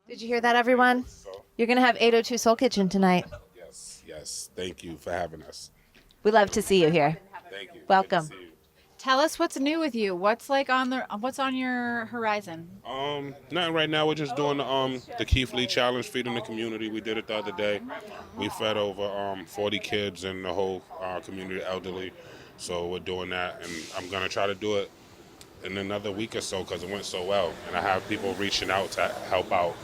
Did you hear that, everyone? You're going to have 802 Soul Kitchen tonight. Yes. Thank you for having us. We love to see you here. Thank you. Welcome. Good to see you. Tell us what's new with you. What's on your horizon? Nothing right now. We're just doing the Keith Lee Challenge, feeding the community. We did it the other day. We fed over 40 kids in the whole community, elderly. So we're doing that, and I'm gonna try to do it in another week or so because it went so well. And I have people reaching out to help out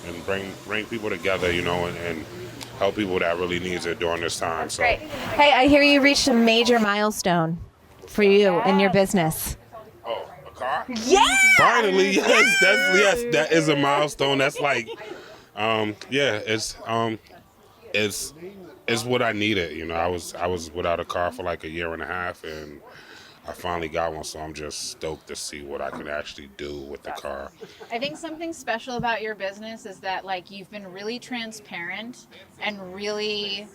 and bring people together, and help people that really needs it during this time. That's great. Hey, I hear you reached a major milestone for you in your business. Oh, a car? Yeah! Finally, yes, that is a milestone. That's like, it's what I needed. I was without a car for like a year and a half, and I finally got one, so I'm just stoked to see what I can actually do with the car. I think something special about your business is that you've been really transparent and really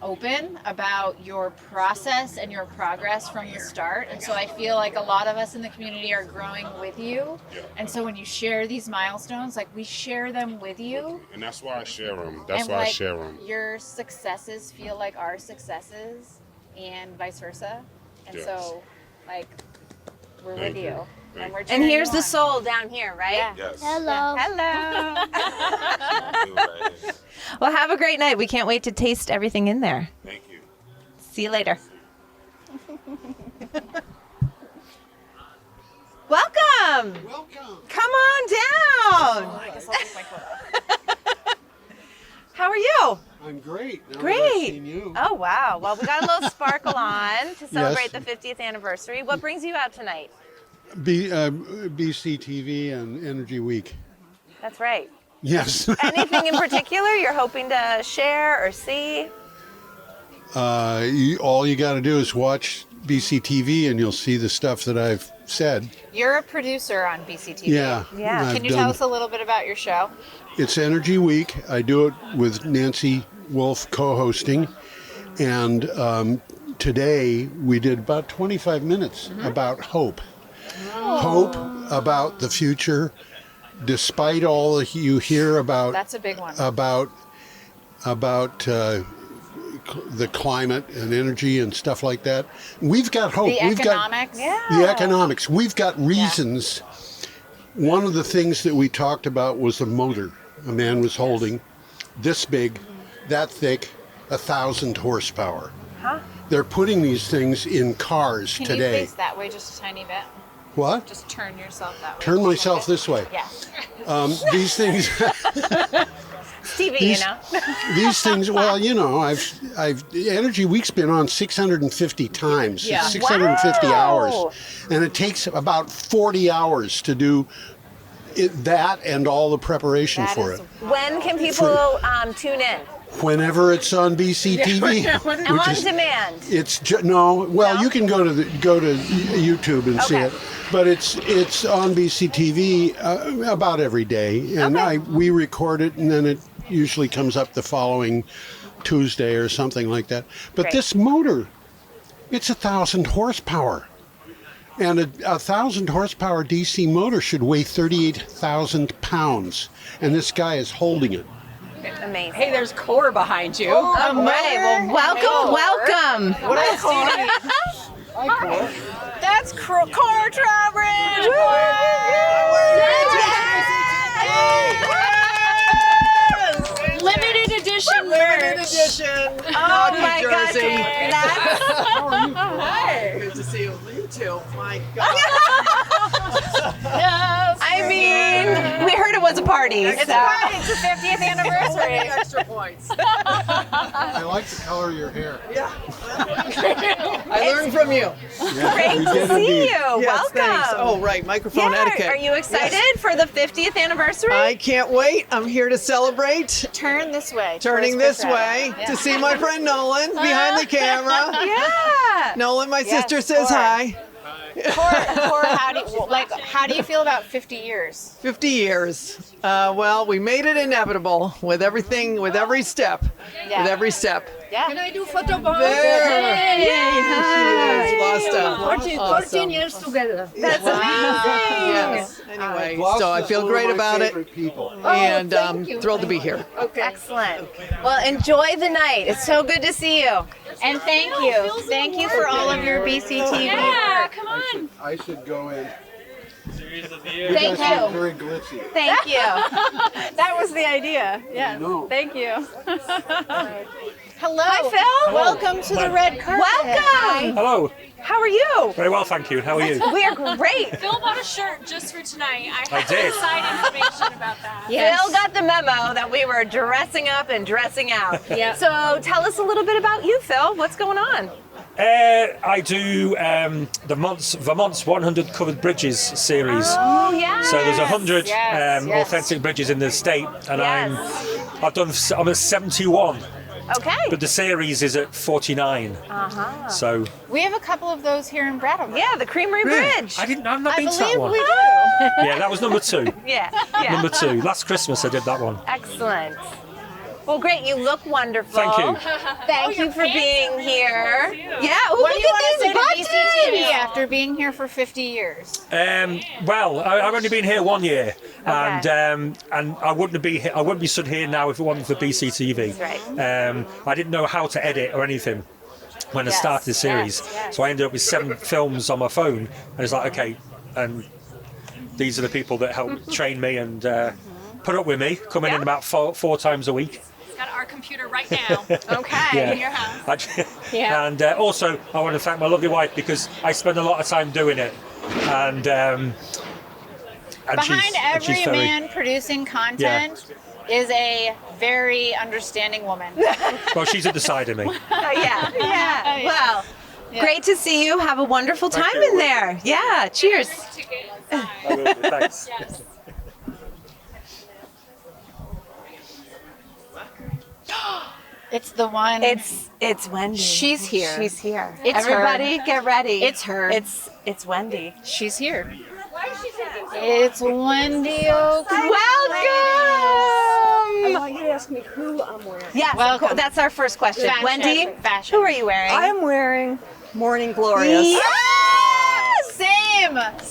open about your process and your progress from the start. And so I feel like a lot of us in the community are growing with you. Yeah. And so when you share these milestones, we share them with you. And that's why I share them. I share them. Your successes feel like our successes and vice versa. And so, we're with you. And we're and here's the soul down here, right? Yeah. Yes. Hello. Hello. Well, have a great night. We can't wait to taste everything in there. Thank you. See you later. Welcome. Come on down. I guess I'll take my coat off. How are you? I'm great. Now that I've Great. seen you. Oh, wow. Well, we got a little sparkle on to celebrate Yes. the 50th anniversary. What brings you out tonight? BCTV and Energy Week. That's right. Yes. Anything in particular you're hoping to share or see? All you got to do is watch BCTV and you'll see the stuff that I've said. You're a producer on BCTV. Yeah. Yeah. Can you tell us a little bit about your show? It's Energy Week. I do it with Nancy Wolf co-hosting. And today we did about 25 minutes about hope. Hope about the future, despite all that you hear about. That's a big one. About the climate and energy and stuff like that. We've got hope. The economics. The economics. We've got reasons. Yeah. One of the things that we talked about was a motor. A man was holding this big, that thick, 1,000 horsepower. Huh? They're putting these things in cars Can today. you face that way just a tiny bit? What? Just turn yourself that way. Turn myself this way. Yeah. These things. TV, These things. Well, I've Energy Week's been on 650 times. Yeah. 650 Wow. hours, and it takes about 40 hours to do that and all the preparation for it. When can people tune in? Whenever it's on BCTV, On demand. It's you can go to YouTube and see it, but it's on BCTV about every day, and we record it, and then it usually comes up the following Tuesday or something like that. But Great. this motor, it's 1,000 horsepower, and a 1,000 horsepower DC motor should weigh 38,000 pounds, and this guy is holding it. Amazing. Hey, there's core behind you. All right. Well, welcome. What I call That's core Trowbridge. Limited edition merch. Oh my gosh. Hi. Good to see you. You too. My God. I mean, we heard it was a party. It's a party. It's the 50th anniversary. Extra points. I like the color of your hair. Yeah. I learned from you. Great to see you. Yes, Welcome. thanks. Oh, right. Microphone etiquette. Are you excited for the 50th anniversary? I can't wait. I'm here to celebrate. Turn this way. Turning this way to see my friend Nolan behind the camera. Yeah. Nolan, my sister, says hi. Cora, how do you feel about 50 years? 50 years. Well, we made it inevitable with everything, with every step. Yeah. With every step. Yeah. Can I do photo bomb? There. Yay. She is. 14 years together. That's amazing. Yes. Anyway, so I feel great about it, and I'm thrilled to be here. Excellent. Well, enjoy the night. It's so good to see you. And thank you. Thank you for all of your BCTV. Yeah, come on. I should go in. Thank you. Very glitzy. Thank you. That was the idea. Yes. No. Thank you. Hello. Hi, Phil. Welcome to the red carpet. Welcome. Hello. How are you? Very well, thank you. How are you? We are great. Phil bought a shirt just for tonight. I have did. inside information about that. Yes. Phil got the memo that we were dressing up and dressing out. Yeah. So tell us a little bit about you, Phil. What's going on? I do the Vermont's 100 Covered Bridges series. Oh, yeah. So there's 100 Yes. authentic bridges in the state, and Yes. I'm at 71, Okay. but the series is at 49. Uh-huh. So We have a couple of those here in Brattleboro. Yeah, the Creamery Bridge. I've not I been to that believe one. we do. Yeah, that was number 2. Yeah. Yeah. Number 2. Last Christmas I did that one. Excellent. Well, great. You look wonderful. Thank you. Thank you for being here. Yeah. Oh, What do you look want to at say these to BCTV buttons. after being here for 50 years? Well, I've only been here 1 year, and I wouldn't be stood here now if it wasn't for BCTV. That's right. I didn't know how to edit or anything when I started the series, so I ended up with 7 films on my phone, and it's like, okay, and these are the people that helped train me and put up with me, coming in about four times a week. It's got our computer right now Okay. in your house. Yeah. And also, I want to thank my lovely wife because I spend a lot of time doing it, and Behind every she's very, man producing content is a very understanding woman. well, she's at the side of me. Yeah. Yeah. Well, great to see you. Have a wonderful time in there. Yeah. Cheers. I will do, thanks. Yes. It's the one. It's Wendy. She's here. She's here. It's Everybody, her. get ready. It's her. It's Wendy. She's here. It's Wendy Oak. Welcome. I want you to ask me who I'm wearing. Yes. Welcome. Of course. That's our first question. Fashion. Wendy, Fashion. who are you wearing? I am wearing Morning Glorious. Yes. Same. Yes.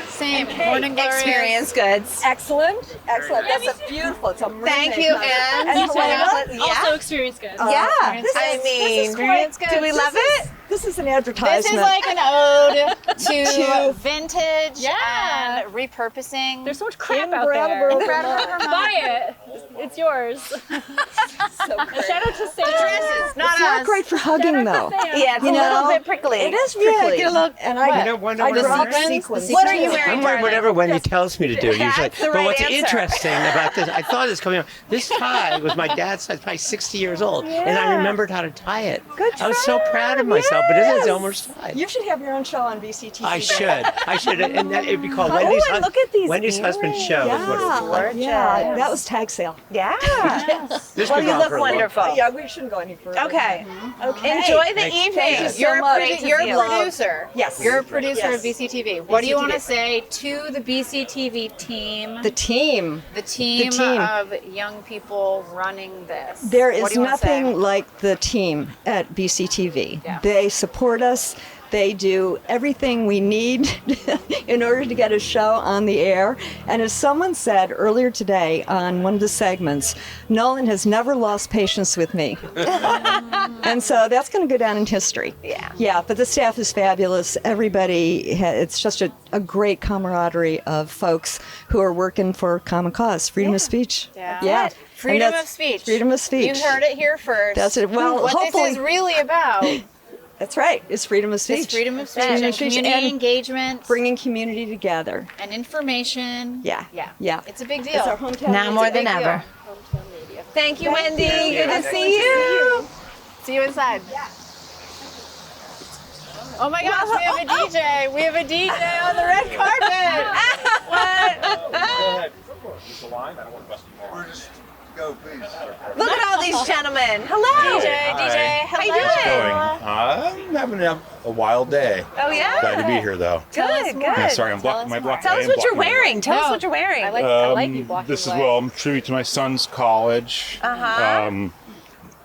Same. Morning Glorious. Experience goods. Excellent. That's a beautiful. It's a mermaid Thank you, color. Anne. And Helena? Yeah. Also experience good. Yeah. This I is mean, Experience goods. do we love it? This is an This advertisement. is like an ode to To- vintage Yeah. and repurposing. There's so much crap In out Brattleboro, there. Vermont. Buy it. It's yours. So great. Shout out to Sam. dresses, not It's not us. great for hugging though. Yeah, it's You a little know, bit prickly. It is prickly. get a look. And I, You know, wonder I what drop I'm wearing? sequins. What are you too. wearing? I'm wearing whatever Wendy tells me to do usually. That's the But right what's answer. interesting about this, I thought this coming up. This tie was my dad's size, probably 60 years old, and I remembered how to tie it. Good I was so proud of myself. But isn't it Elmer's tie? You should have your own show on BCTV. I should, and that it'd be called Oh, Wendy's. and look at these Wendy's husband's show. Is what it's called. Yeah, that was tag sale. Yeah. This Well, could you go on look for a long wonderful. time. Yeah, we shouldn't go any further. Okay. Okay. Enjoy the Thank you. evening. Thank you so You're, much. Great to you're see a you. producer. Yes. You're a producer Yes. of BCTV. What do you BCTV. want to say to the BCTV team? The team. The team team. of young people running this. There What is do you wanna say? nothing like the team at BCTV. Yeah. They support us. They do everything we need in order to get a show on the air. And as someone said earlier today on one of the segments, Nolan has never lost patience with me. And so that's going to go down in history. Yeah. Yeah, but the staff is fabulous. Everybody, it's just a great camaraderie of folks who are working for a common cause, freedom of speech. Yeah. And Freedom that's of speech. Freedom of speech. You heard it here first. That's it. Well, what hopefully- this is really about That's right. It's freedom of speech. is freedom of speech Freedom and of speech community and engagement bringing community together. and information. Yeah. Yeah. Yeah. It's a big deal. It's our hometown. Now media. more than big ever. Thank you, Wendy. Good to see you. See you inside. Oh my gosh, we have a DJ. We have a DJ on the red carpet. Look at all these gentlemen. Hello. DJ, How you hello. doing? I'm having a wild day. Oh yeah. Glad to be here, though. Good. Good. Yeah, sorry, I'm blocking my block. Tell us what you're wearing. Tell us what you're wearing. I like you blocking This is away. well, tribute to my son's college.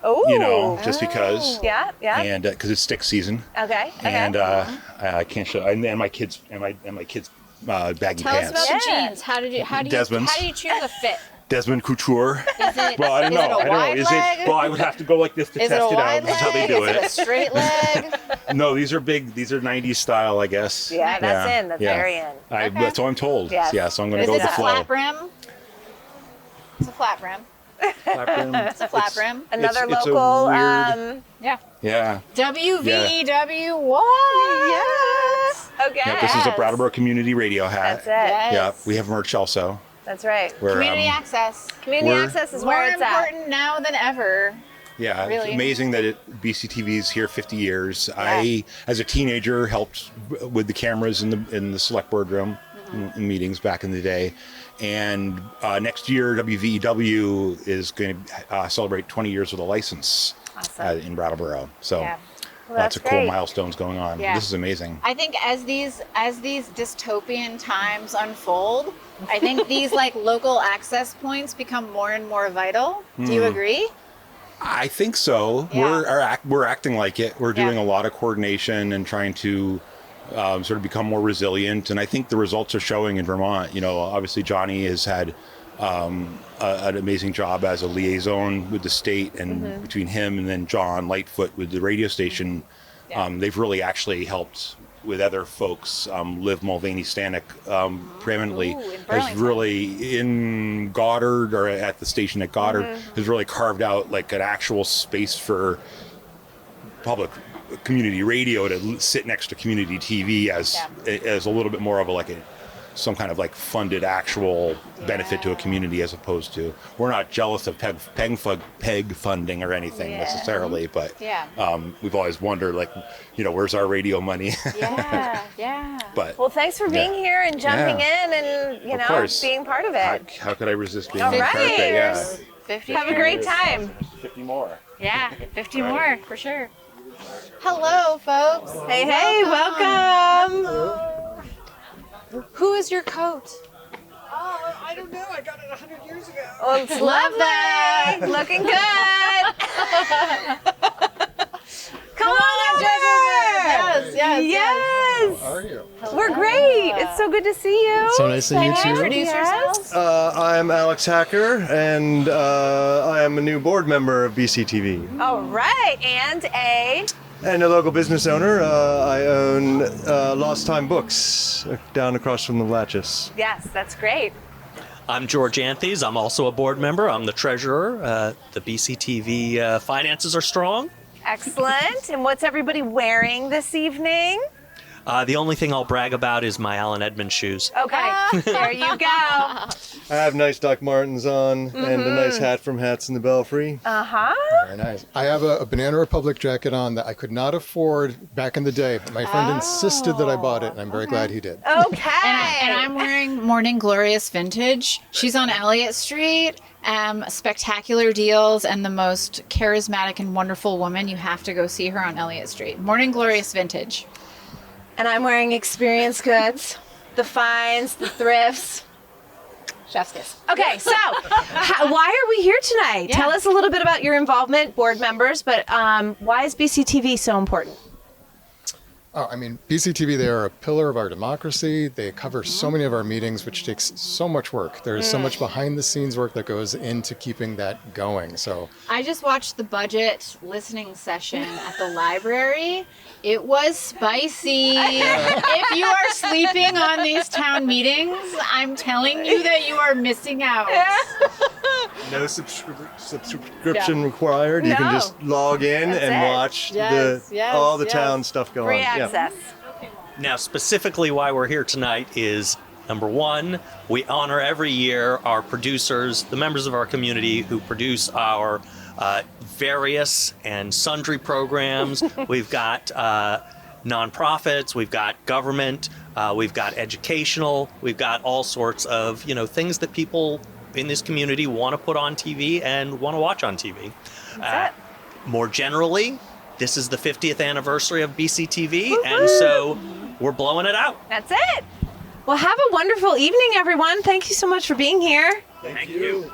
Oh. You know, just because. Yeah, yeah. And because it's stick season. Okay. And I can't show. And my kids baggy Tell us pants. about the jeans. How do Desmond's. you choose a fit? Desmond Couture. Is it, Well, I don't know. Is it a I don't know. wide Is leg? it? Well, I would have to go like this to Is it test a it out. wide This is how they leg? do Is it a it. straight leg? No, these are big. These are 90s style, I guess. Yeah, that's in. That's very in. That's what I'm told. Yes. Yeah, so I'm going to Is go with this the a flow. flat brim? It's a flat brim. Flat brim. It's a flat brim. Another it's a local. weird- Yeah. Yeah. WVEW what? Yes. Okay. Yeah, this is a Brattleboro community radio hat. That's it. Yes. Yeah, we have merch also. That's right. Where, Community access. Community We're- access is More where it's at. important now than ever. Yeah, Really? it's amazing that BCTV is here 50 years. I, as a teenager, helped with the cameras in the select board room in meetings back in the day. And next year, WVEW is going to celebrate 20 years with a license in Brattleboro. So Yeah. Well, lots that's of cool great. milestones going on. Yeah. This is amazing. I think as these dystopian times unfold, I think these like local access points become more and more vital. Do you agree? I think so. Yeah. We're acting like it. We're doing Yeah. a lot of coordination and trying to sort of become more resilient. And I think the results are showing in Vermont. You know, obviously Johnny has had an amazing job as a liaison with the state, and between him and then John Lightfoot with the radio station, they've really actually helped with other folks. Liv Mulvaney-Stanek preeminently has really in Goddard, or at the station at Goddard, has really carved out like an actual space for public community radio to sit next to community TV as a little bit more of some kind of like funded actual benefit to a community, as opposed to, we're not jealous of PEG funding or anything necessarily, but we've always wondered, like, you know, where's our radio money? Yeah. But Well, thanks for being here and jumping in and, you know, course. being part of it. how could I resist being All on right. carpet? Yeah. 50 Have a great time. 50 more. Yeah, 50 more for sure. Hello, folks. Hey, welcome. Who is your coat? I don't know. I got it 100 years ago. Well, it's lovely. Looking good. Come on over. Yes. How are you? We're great. It's so good to see you. So nice to meet you. Introduce yourselves. I'm Alex Hacker, and I am a new board member of BCTV. All right. And a local business owner. I own Lost Time Books down across from the Latches. Yes, that's great. I'm George Anthes. I'm also a board member. I'm the treasurer. The BCTV finances are strong. Excellent. And what's everybody wearing this evening? The only thing I'll brag about is my Alan Edmonds shoes. Okay, there you go. I have nice Doc Martens on and a nice hat from Hats in the Belfry. Very nice. I have a Banana Republic jacket on that I could not afford back in the day, but my friend insisted that I bought it, and I'm very glad he did. Okay. And I'm wearing Morning Glorious Vintage. She's on Elliott Street. Spectacular deals and the most charismatic and wonderful woman. You have to go see her on Elliott Street. Morning Glorious Vintage. And I'm wearing Experience Goods, the finds, the thrifts. Trzaskos. Okay, so why are we here tonight? Yeah. Tell us a little bit about your involvement, board members, but why is BCTV so important? Oh, I mean, BCTV, they are a pillar of our democracy. They cover so many of our meetings, which takes so much work. There's so much behind the scenes work that goes into keeping that going. So I just watched the budget listening session at the library. It was spicy. If you are sleeping on these town meetings, I'm telling you that you are missing out. No subscription required. You can just log in and watch all the town stuff go Free on. access. Now, specifically why we're here tonight is, number one, we honor every year our producers, the members of our community who produce our various and sundry programs. We've got nonprofits, we've got government, we've got educational, we've got all sorts of, things that people in this community want to put on TV and want to watch on TV. More generally, this is the 50th anniversary of BCTV, and so we're blowing it out. That's it. Well, have a wonderful evening, everyone. Thank you so much for being here. Thank you.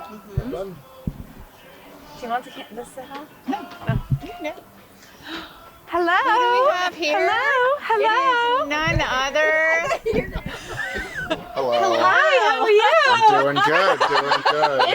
Do you want this at all? No. Hello. Who do we have here? Hello. It is none other. Hello. Hi, how are you? I'm doing good.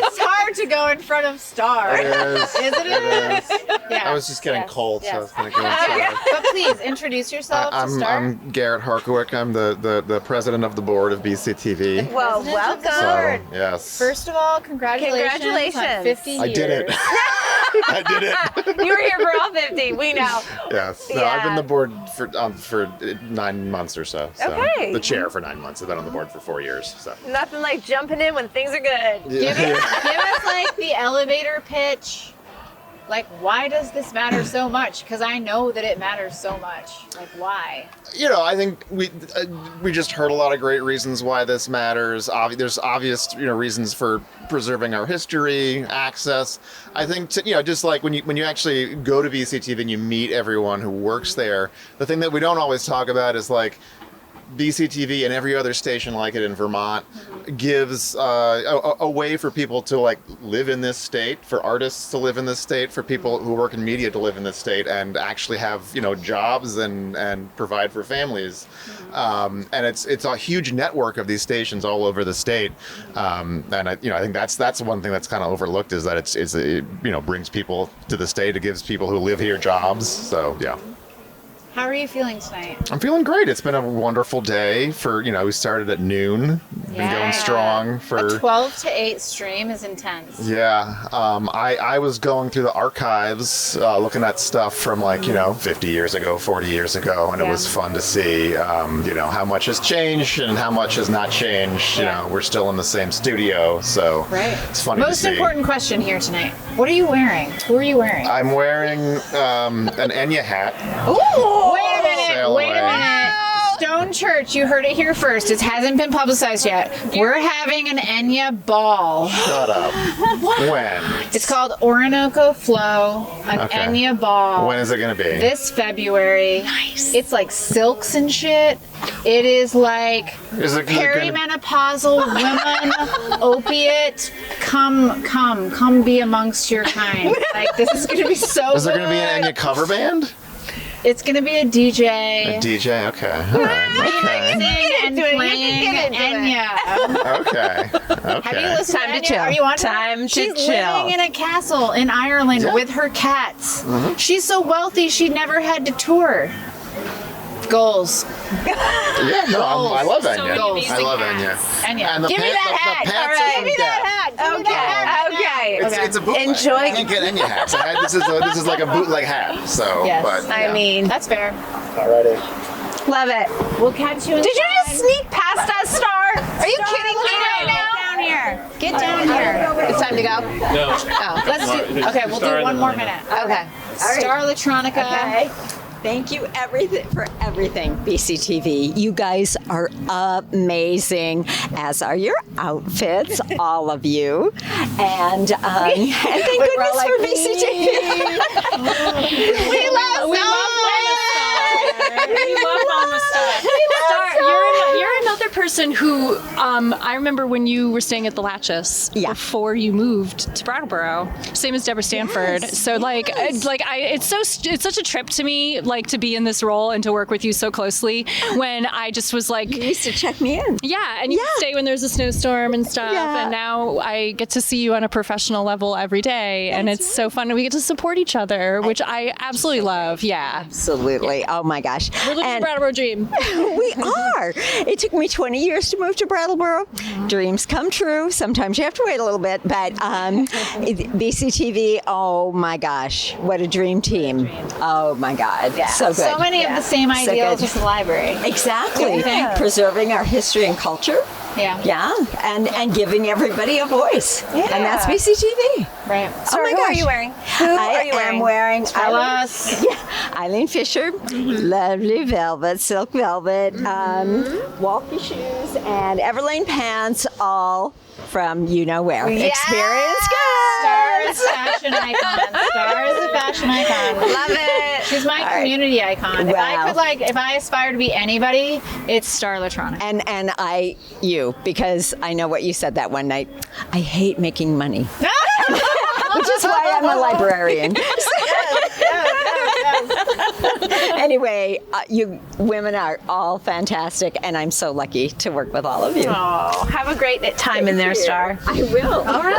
It's hard to go in front of Star. It is. Isn't it? It is. Yeah. I was just getting cold, so I was going to go Okay. inside. But please introduce yourself to Star. I'm Garrett Harkowick. I'm the president of the board of BCTV. Well, welcome. So, yes. First of all, congratulations. On 50 years. I did it. I did it. You were here for all 50. We know. Yes. No, I've been the board for 9 months or so. Okay. The chair for 9 months. I've been on the board for 4 years. So. Nothing like jumping in when things are good. Give us like the elevator pitch. Like, why does this matter so much? Because I know that it matters so much. Like, why? I think we just heard a lot of great reasons why this matters. There's obvious reasons for preserving our history, access. I think just like when you actually go to BCTV and you meet everyone who works there, the thing that we don't always talk about is like BCTV and every other station like it in Vermont gives a way for people to like live in this state, for artists to live in this state, for people who work in media to live in this state and actually have jobs and provide for families. And it's a huge network of these stations all over the state. And I think that's one thing that's kind of overlooked is that it brings people to the state. It gives people who live here jobs. So yeah. How are you feeling tonight? I'm feeling great. It's been a wonderful day for, we started at noon. Been going strong for... A 12 to 8 stream is intense. Yeah. I was going through the archives, looking at stuff from 50 years ago, 40 years ago, and it was fun to see, how much has changed and how much has not changed. We're still in the same studio, so it's funny to see. Most important question here tonight. What are you wearing? Who are you wearing? I'm wearing an Enya hat. Ooh! Wait a minute. Sail Wait a away. minute. Stone Church, you heard it here first. It hasn't been publicized yet. We're having an Enya ball. Shut up. When? It's called Orinoco Flow, an Enya ball. When is it going to be? This February. Nice. It's like silks and shit. It is like perimenopausal women, opiate. Come be amongst your kind. Like, this is going to be so Is there going to be an Enya cover band? It's going to be a DJ. A DJ, okay. All right. Sing and playing Enya. Okay. Have you listened Time to to Enya? chill. Are you on Time to She's chill. living in a castle in Ireland with her cats. She's so wealthy she never had to tour. Goals. Yeah, no, I love Enya. Goals. I love Enya. Enya. And the Give me that hat. The All pants right. are Give me in that depth. hat. Give me that hat. Okay. It's a bootleg. Enjoy. You can't get Enya hats. This is like a bootleg hat. So, Yes. but I mean, That's fair. alrighty. love it. We'll catch you. Did you just sneak past us, Star? Are you kidding me right now? Down here. Get down here. It's time to go. No. Oh, let's do. Okay, we'll do one more minute. Okay. Star Electronica. Okay. Thank you for everything, BCTV. You guys are amazing, as are your outfits, all of you. And thank goodness for BCTV. We love We love Mama Star. You're another person who I remember when you were staying at the Latches before you moved to Brattleboro. Same as Deborah Stanford. Yes. So it's such a trip to me, like to be in this role and to work with you so closely. When I just was like, You used to check me in. yeah, and you stay when there's a snowstorm and stuff. Yeah. And now I get to see you on a professional level every day, and it's so fun. And we get to support each other, which I absolutely love. Yeah. Absolutely. Oh my gosh. We're living the Brattleboro dream. We are. It took me 20 years to move to Brattleboro. Dreams come true. Sometimes you have to wait a little bit, but BCTV, oh my gosh, what a dream team. Oh my God. Yeah. So good. So many of the same So ideals good. as the library. Exactly. Yeah. Preserving our history and culture. Yeah. Yeah. And giving everybody a voice. Yeah. And that's BCTV. Right. Oh my who gosh. are you wearing? Who are you I am wearing Tell us. Eileen Fisher, lovely velvet, silk velvet, walkie shoes, and Everlane pants, all from you know where. Yeah. Experience Star good. is a fashion icon. Star is a fashion icon. Love it. She's my community icon. Wow. If I aspire to be anybody, it's Star Electronica. And you, because I know what you said that one night. I hate making money. which is why I'm a librarian. Anyway, you women are all fantastic, and I'm so lucky to work with all of you. Oh, have a great time in there, Star. I will. All right.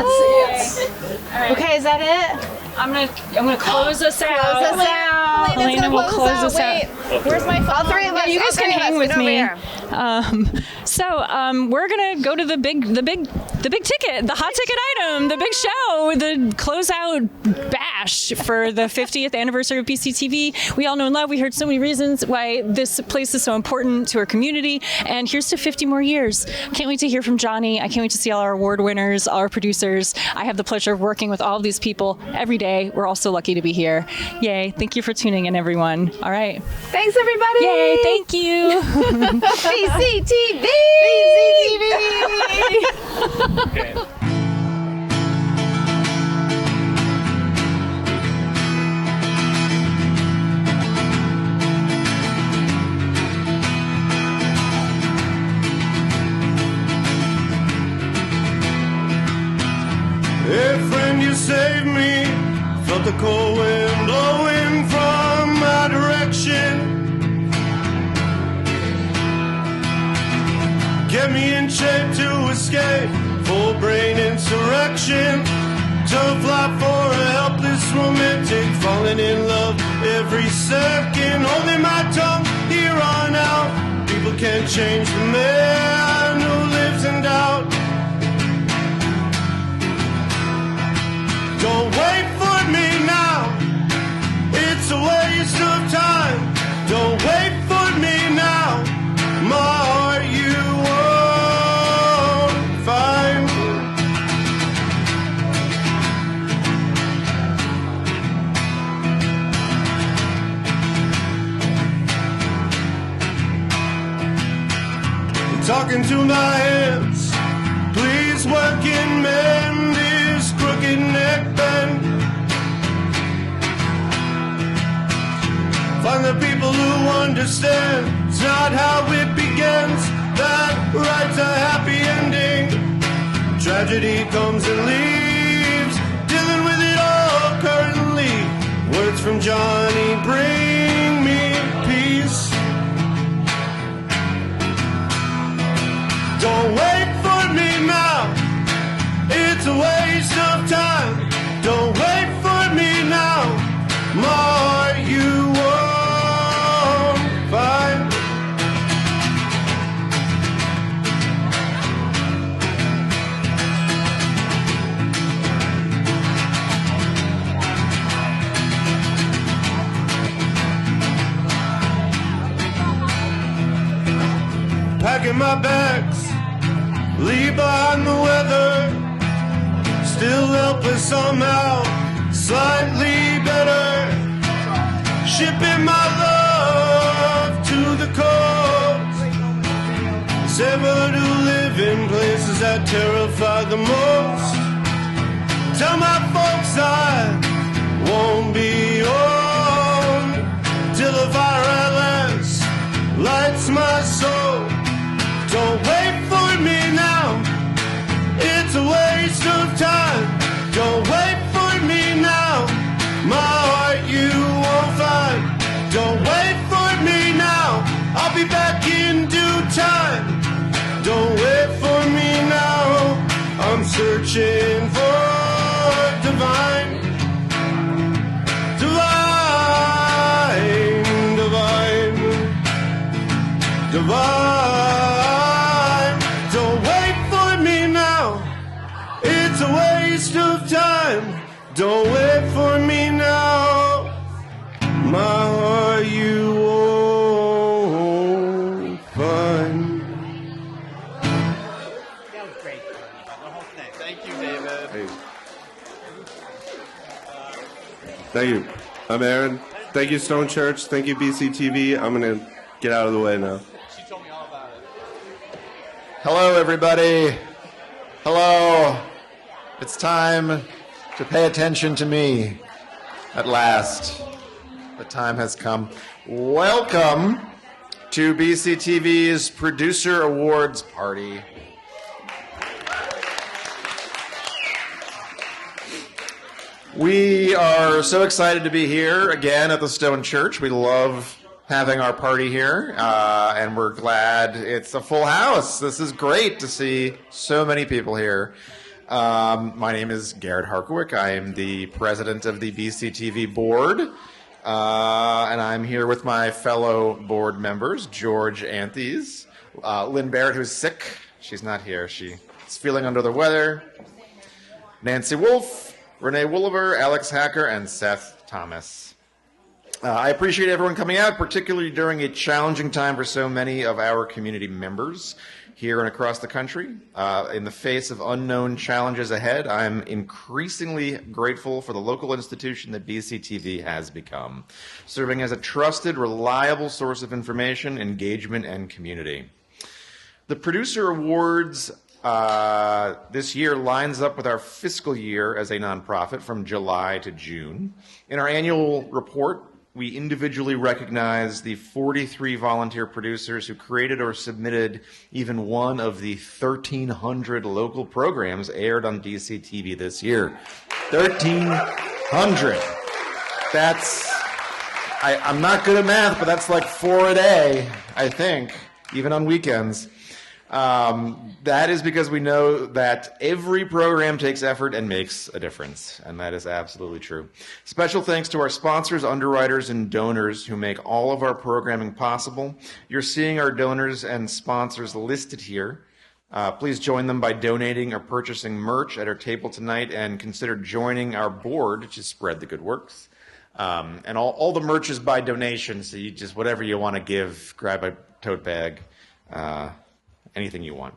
Okay, is that it? I'm gonna close us out. Close us out. Elena will close us out. Where's my phone? All three of us. You guys can hang with me. Here. We're gonna go to the big ticket, the hot ticket item, the big show, the closeout bash for the 50th anniversary of BCTV. We all know and love. We heard so many reasons why this place is so important to our community. And here's to 50 more years. Can't wait to hear from Johnny. I can't wait to see all our award winners, all our producers. I have the pleasure of working with all of these people every day. We're all so lucky to be here. Yay. Thank you for tuning in, everyone. All right. Thanks, everybody. Yay. Thank you. BCTV. Okay. Hey friend, you saved me. Felt the cold wind blowing from my direction. Get me in shape to escape full brain insurrection. Tough life for a helpless romantic, falling in love every second. Holding my tongue here on out. People can't change the man who lives in doubt. Don't wait for me now, it's a waste of time. Don't wait for me now, my heart you won't find. I'm talking to my hands, please work in mend this crooked neck bend. Find the people who understand it's not how it begins that writes a happy ending. Tragedy comes and leaves, dealing with it all currently. Words from Johnny bring me peace. Don't wait for me now, it's a waste of time. Don't wait for me now, my heart you won't find. Packing my bags, leave behind the weather. Still helpless somehow, slightly better. Shipping my love to the coast. Severed who live in places that terrify the most. Tell my folks I won't be home till the fire at last lights my soul. Don't wait for me now, it's a waste of time. Don't wait for me now, my heart you won't find. Don't wait for me now, I'll be back in due time. Don't wait for me now, I'm searching for divine, divine, divine, divine. Don't wait for me now, it's a waste of time. Don't wait for me now, my heart you won't find. That was great. The whole thing. Thank you, David. Hey. Thank you. I'm Erin. Thank you, Stone Church. Thank you, BCTV. I'm going to get out of the way now. Hello, everybody. Hello. It's time to pay attention to me. At last, the time has come. Welcome to BCTV's Producer Awards Party. We are so excited to be here again at the Stone Church. We love having our party here, and we're glad it's a full house. This is great to see so many people here. My name is Garrett Harkwick. I am the president of the BCTV board, and I'm here with my fellow board members, George Anthes, Lynn Barrett, who's sick. She's not here. She's feeling under the weather. Nancy Wolf, Renee Wooliver, Alex Hacker, and Seth Thomas. I appreciate everyone coming out, particularly during a challenging time for so many of our community members here and across the country. In the face of unknown challenges ahead, I'm increasingly grateful for the local institution that BCTV has become, serving as a trusted, reliable source of information, engagement, and community. The Producer Awards this year lines up with our fiscal year as a nonprofit from July to June. In our annual report, we individually recognize the 43 volunteer producers who created or submitted even one of the 1,300 local programs aired on BCTV this year. 1,300. That's, I'm not good at math, but that's like 4 a day, I think, even on weekends. That is because we know that every program takes effort and makes a difference, and that is absolutely true. Special thanks to our sponsors, underwriters, and donors who make all of our programming possible. You're seeing our donors and sponsors listed here. Please join them by donating or purchasing merch at our table tonight, and consider joining our board to spread the good works. And all the merch is by donation, so you just, whatever you want to give, grab a tote bag, anything you want.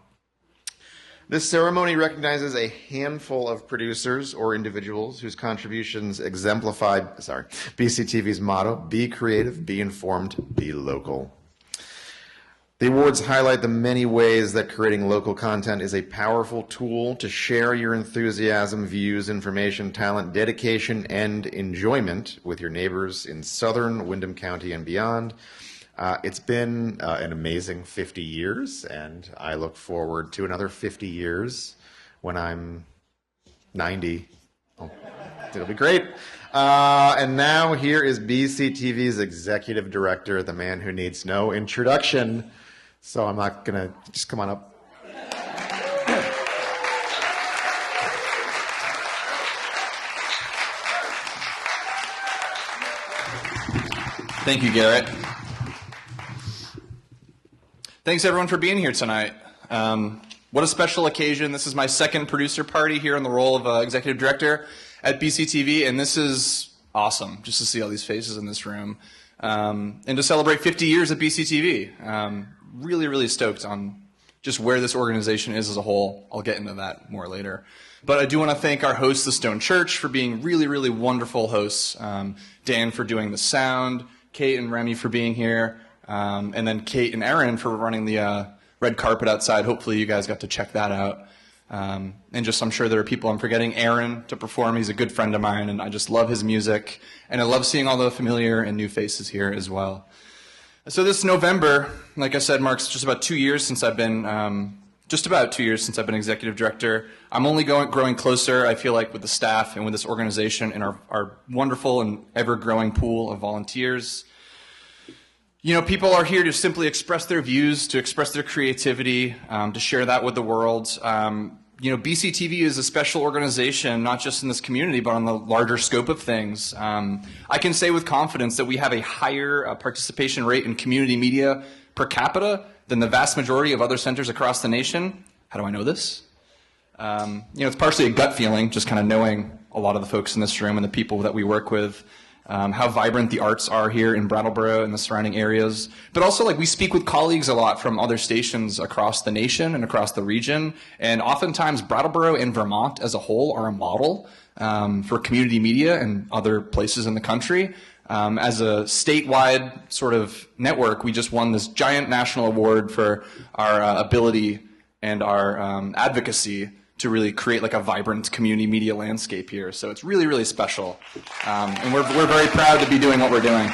This ceremony recognizes a handful of producers or individuals whose contributions exemplified, BCTV's motto, be creative, be informed, be local. The awards highlight the many ways that creating local content is a powerful tool to share your enthusiasm, views, information, talent, dedication, and enjoyment with your neighbors in southern Windham County and beyond. It's been an amazing 50 years, and I look forward to another 50 years when I'm 90. Oh, it'll be great. And now here is BCTV's executive director, the man who needs no introduction. So I'm not going to, just come on up. Thank you, Garrett. Thanks, everyone, for being here tonight. What a special occasion. This is my second producer party here in the role of executive director at BCTV, and this is awesome, just to see all these faces in this room. And to celebrate 50 years at BCTV. Really, really stoked on just where this organization is as a whole. I'll get into that more later. But I do want to thank our host, the Stone Church, for being really, really wonderful hosts. Dan for doing the sound, Kate and Remy for being here, and then Kate and Erin for running the red carpet outside. Hopefully you guys got to check that out. And just, I'm sure there are people I'm forgetting. Aaron to perform. He's a good friend of mine, and I just love his music. And I love seeing all the familiar and new faces here as well. So this November, like I said, marks just about 2 years since I've been, executive director. I'm only growing closer, I feel like, with the staff and with this organization and our wonderful and ever-growing pool of volunteers. You know, people are here to simply express their views, to express their creativity, to share that with the world. You know, BCTV is a special organization, not just in this community, but on the larger scope of things. I can say with confidence that we have a higher participation rate in community media per capita than the vast majority of other centers across the nation. How do I know this? You know, it's partially a gut feeling, just kind of knowing a lot of the folks in this room and the people that we work with. How vibrant the arts are here in Brattleboro and the surrounding areas. But also, like, we speak with colleagues a lot from other stations across the nation and across the region. And oftentimes, Brattleboro and Vermont as a whole are a model for community media and other places in the country. As a statewide sort of network, we just won this giant national award for our ability and our advocacy to really create like a vibrant community media landscape here. So it's really, really special. And we're very proud to be doing what we're doing.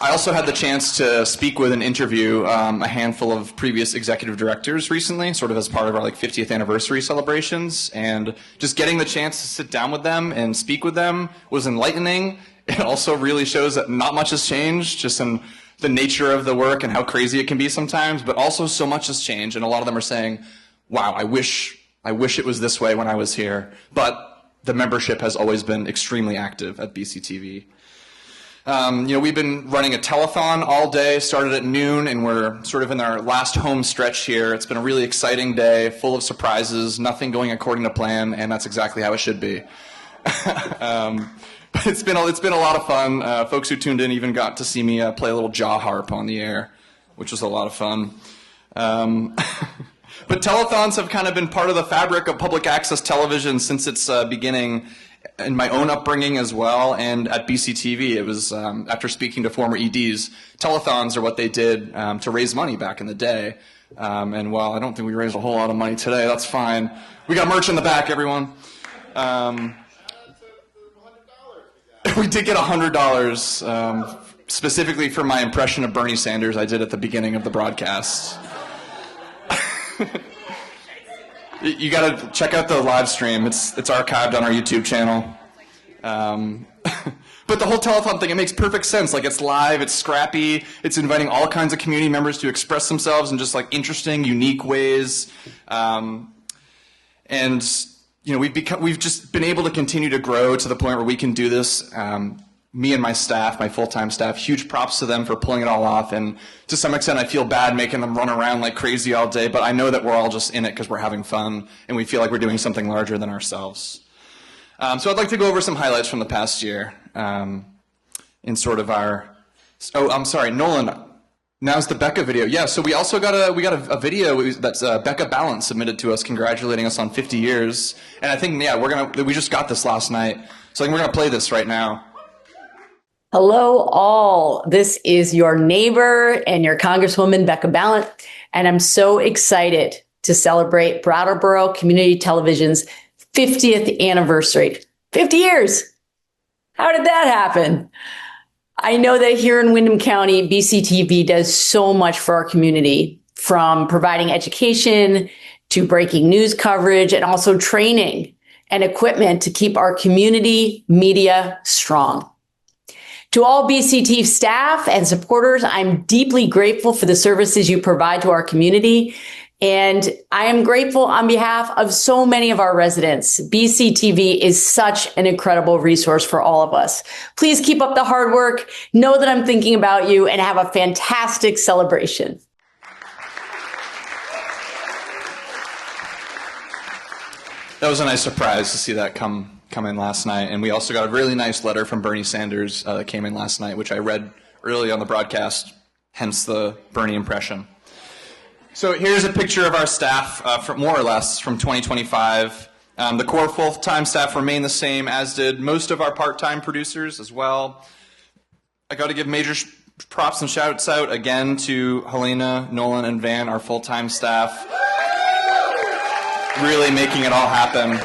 I also had the chance to speak with and interview a handful of previous executive directors recently, sort of as part of our 50th anniversary celebrations, and just getting the chance to sit down with them and speak with them was enlightening. It also really shows that not much has changed, just in the nature of the work and how crazy it can be sometimes, but also so much has changed, and a lot of them are saying, wow, I wish it was this way when I was here. But the membership has always been extremely active at BCTV. We've been running a telethon all day, started at noon, and we're sort of in our last home stretch here. It's been a really exciting day, full of surprises, nothing going according to plan, and that's exactly how it should be. But it's been a lot of fun. Folks who tuned in even got to see me play a little jaw harp on the air, which was a lot of fun. But telethons have kind of been part of the fabric of public access television since its beginning, in my own upbringing as well, and at BCTV. It was after speaking to former EDs, telethons are what they did to raise money back in the day. And while I don't think we raised a whole lot of money today, that's fine. We got merch in the back, everyone. We did get $100 specifically for my impression of Bernie Sanders I did at the beginning of the broadcast. You got to check out the live stream. It's archived on our YouTube channel. But the whole telethon thing, it makes perfect sense. It's live, it's scrappy, it's inviting all kinds of community members to express themselves in just interesting, unique ways. We've just been able to continue to grow to the point where we can do this. Me and my staff, my full-time staff, huge props to them for pulling it all off. And to some extent, I feel bad making them run around like crazy all day, but I know that we're all just in it because we're having fun and we feel like we're doing something larger than ourselves. So I'd like to go over some highlights from the past year in sort of our... Oh, I'm sorry, Nolan. Now's the Becca video. Yeah, so we also got a video that's Becca Balance submitted to us, congratulating us on 50 years. And I think, we just got this last night. So I think we're gonna play this right now. Hello, all. This is your neighbor and your Congresswoman, Becca Ballant, and I'm so excited to celebrate Brattleboro Community Television's 50th anniversary. 50 years! How did that happen? I know that here in Windham County, BCTV does so much for our community, from providing education to breaking news coverage and also training and equipment to keep our community media strong. To all BCTV staff and supporters, I'm deeply grateful for the services you provide to our community. And I am grateful on behalf of so many of our residents. BCTV is such an incredible resource for all of us. Please keep up the hard work. Know that I'm thinking about you and have a fantastic celebration. That was a nice surprise to see that come in last night. And we also got a really nice letter from Bernie Sanders that came in last night, which I read early on the broadcast, hence the Bernie impression. So here's a picture of our staff, more or less, from 2025. The core full-time staff remain the same, as did most of our part-time producers as well. I got to give major props and shouts out again to Helena, Nolan, and Van, our full-time staff, really making it all happen.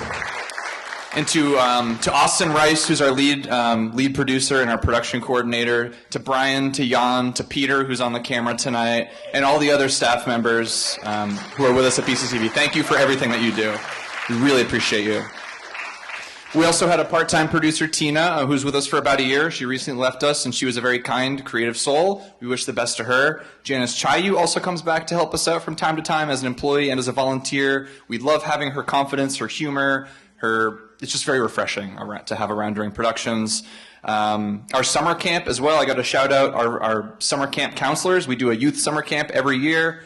And to Austin Rice, who's our lead producer and our production coordinator, to Brian, to Jan, to Peter, who's on the camera tonight, and all the other staff members who are with us at BCTV. Thank you for everything that you do. We really appreciate you. We also had a part-time producer, Tina, who's with us for about a year. She recently left us, and she was a very kind, creative soul. We wish the best to her. Janice Chayu also comes back to help us out from time to time as an employee and as a volunteer. We love having her confidence, her humor, it's just very refreshing to have around during productions. Our summer camp as well, I got to shout out our summer camp counselors. We do a youth summer camp every year.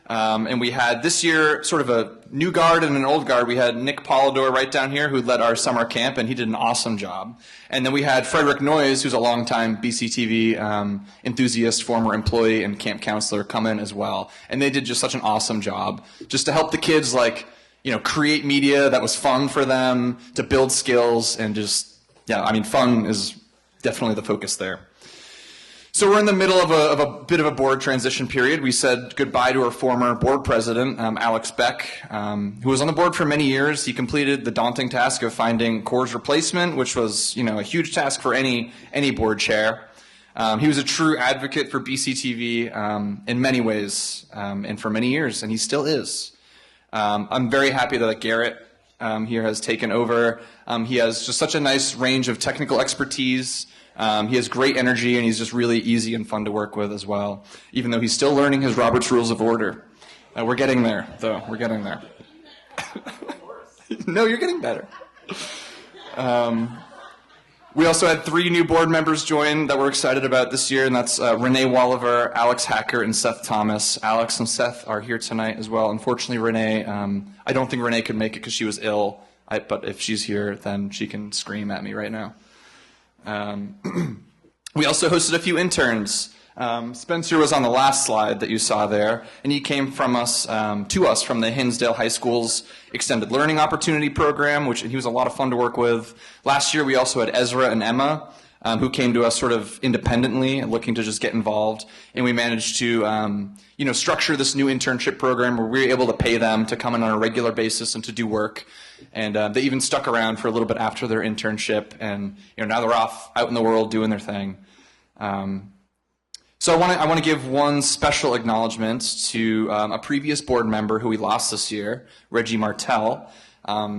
And we had this year sort of a new guard and an old guard. We had Nick Polidor right down here who led our summer camp, and he did an awesome job. And then we had Frederick Noyes, who's a longtime BCTV enthusiast, former employee and camp counselor, come in as well. And they did just such an awesome job just to help the kids create media that was fun for them, to build skills, and fun is definitely the focus there. So we're in the middle of a bit of a board transition period. We said goodbye to our former board president, Alex Beck, who was on the board for many years. He completed the daunting task of finding Core's replacement, which was, a huge task for any board chair. He was a true advocate for BCTV in many ways and for many years, and he still is. I'm very happy that Garrett here has taken over. He has just such a nice range of technical expertise. He has great energy, and he's just really easy and fun to work with as well, even though he's still learning his Robert's Rules of Order. We're getting there, though. We're getting there. No, you're getting better. We also had 3 new board members join that we're excited about this year, and that's Renee Walliver, Alex Hacker, and Seth Thomas. Alex and Seth are here tonight as well. Unfortunately, Renee, I don't think Renee could make it because she was ill, but if she's here, then she can scream at me right now. We also hosted a few interns. Spencer was on the last slide that you saw there, and he came from us to us from the Hinsdale High School's Extended Learning Opportunity Program, which he was a lot of fun to work with. Last year, we also had Ezra and Emma, who came to us sort of independently, looking to just get involved, and we managed to structure this new internship program where we were able to pay them to come in on a regular basis and to do work. And they even stuck around for a little bit after their internship, and now they're off out in the world doing their thing. So I want to give one special acknowledgement to a previous board member who we lost this year, Reggie Martell.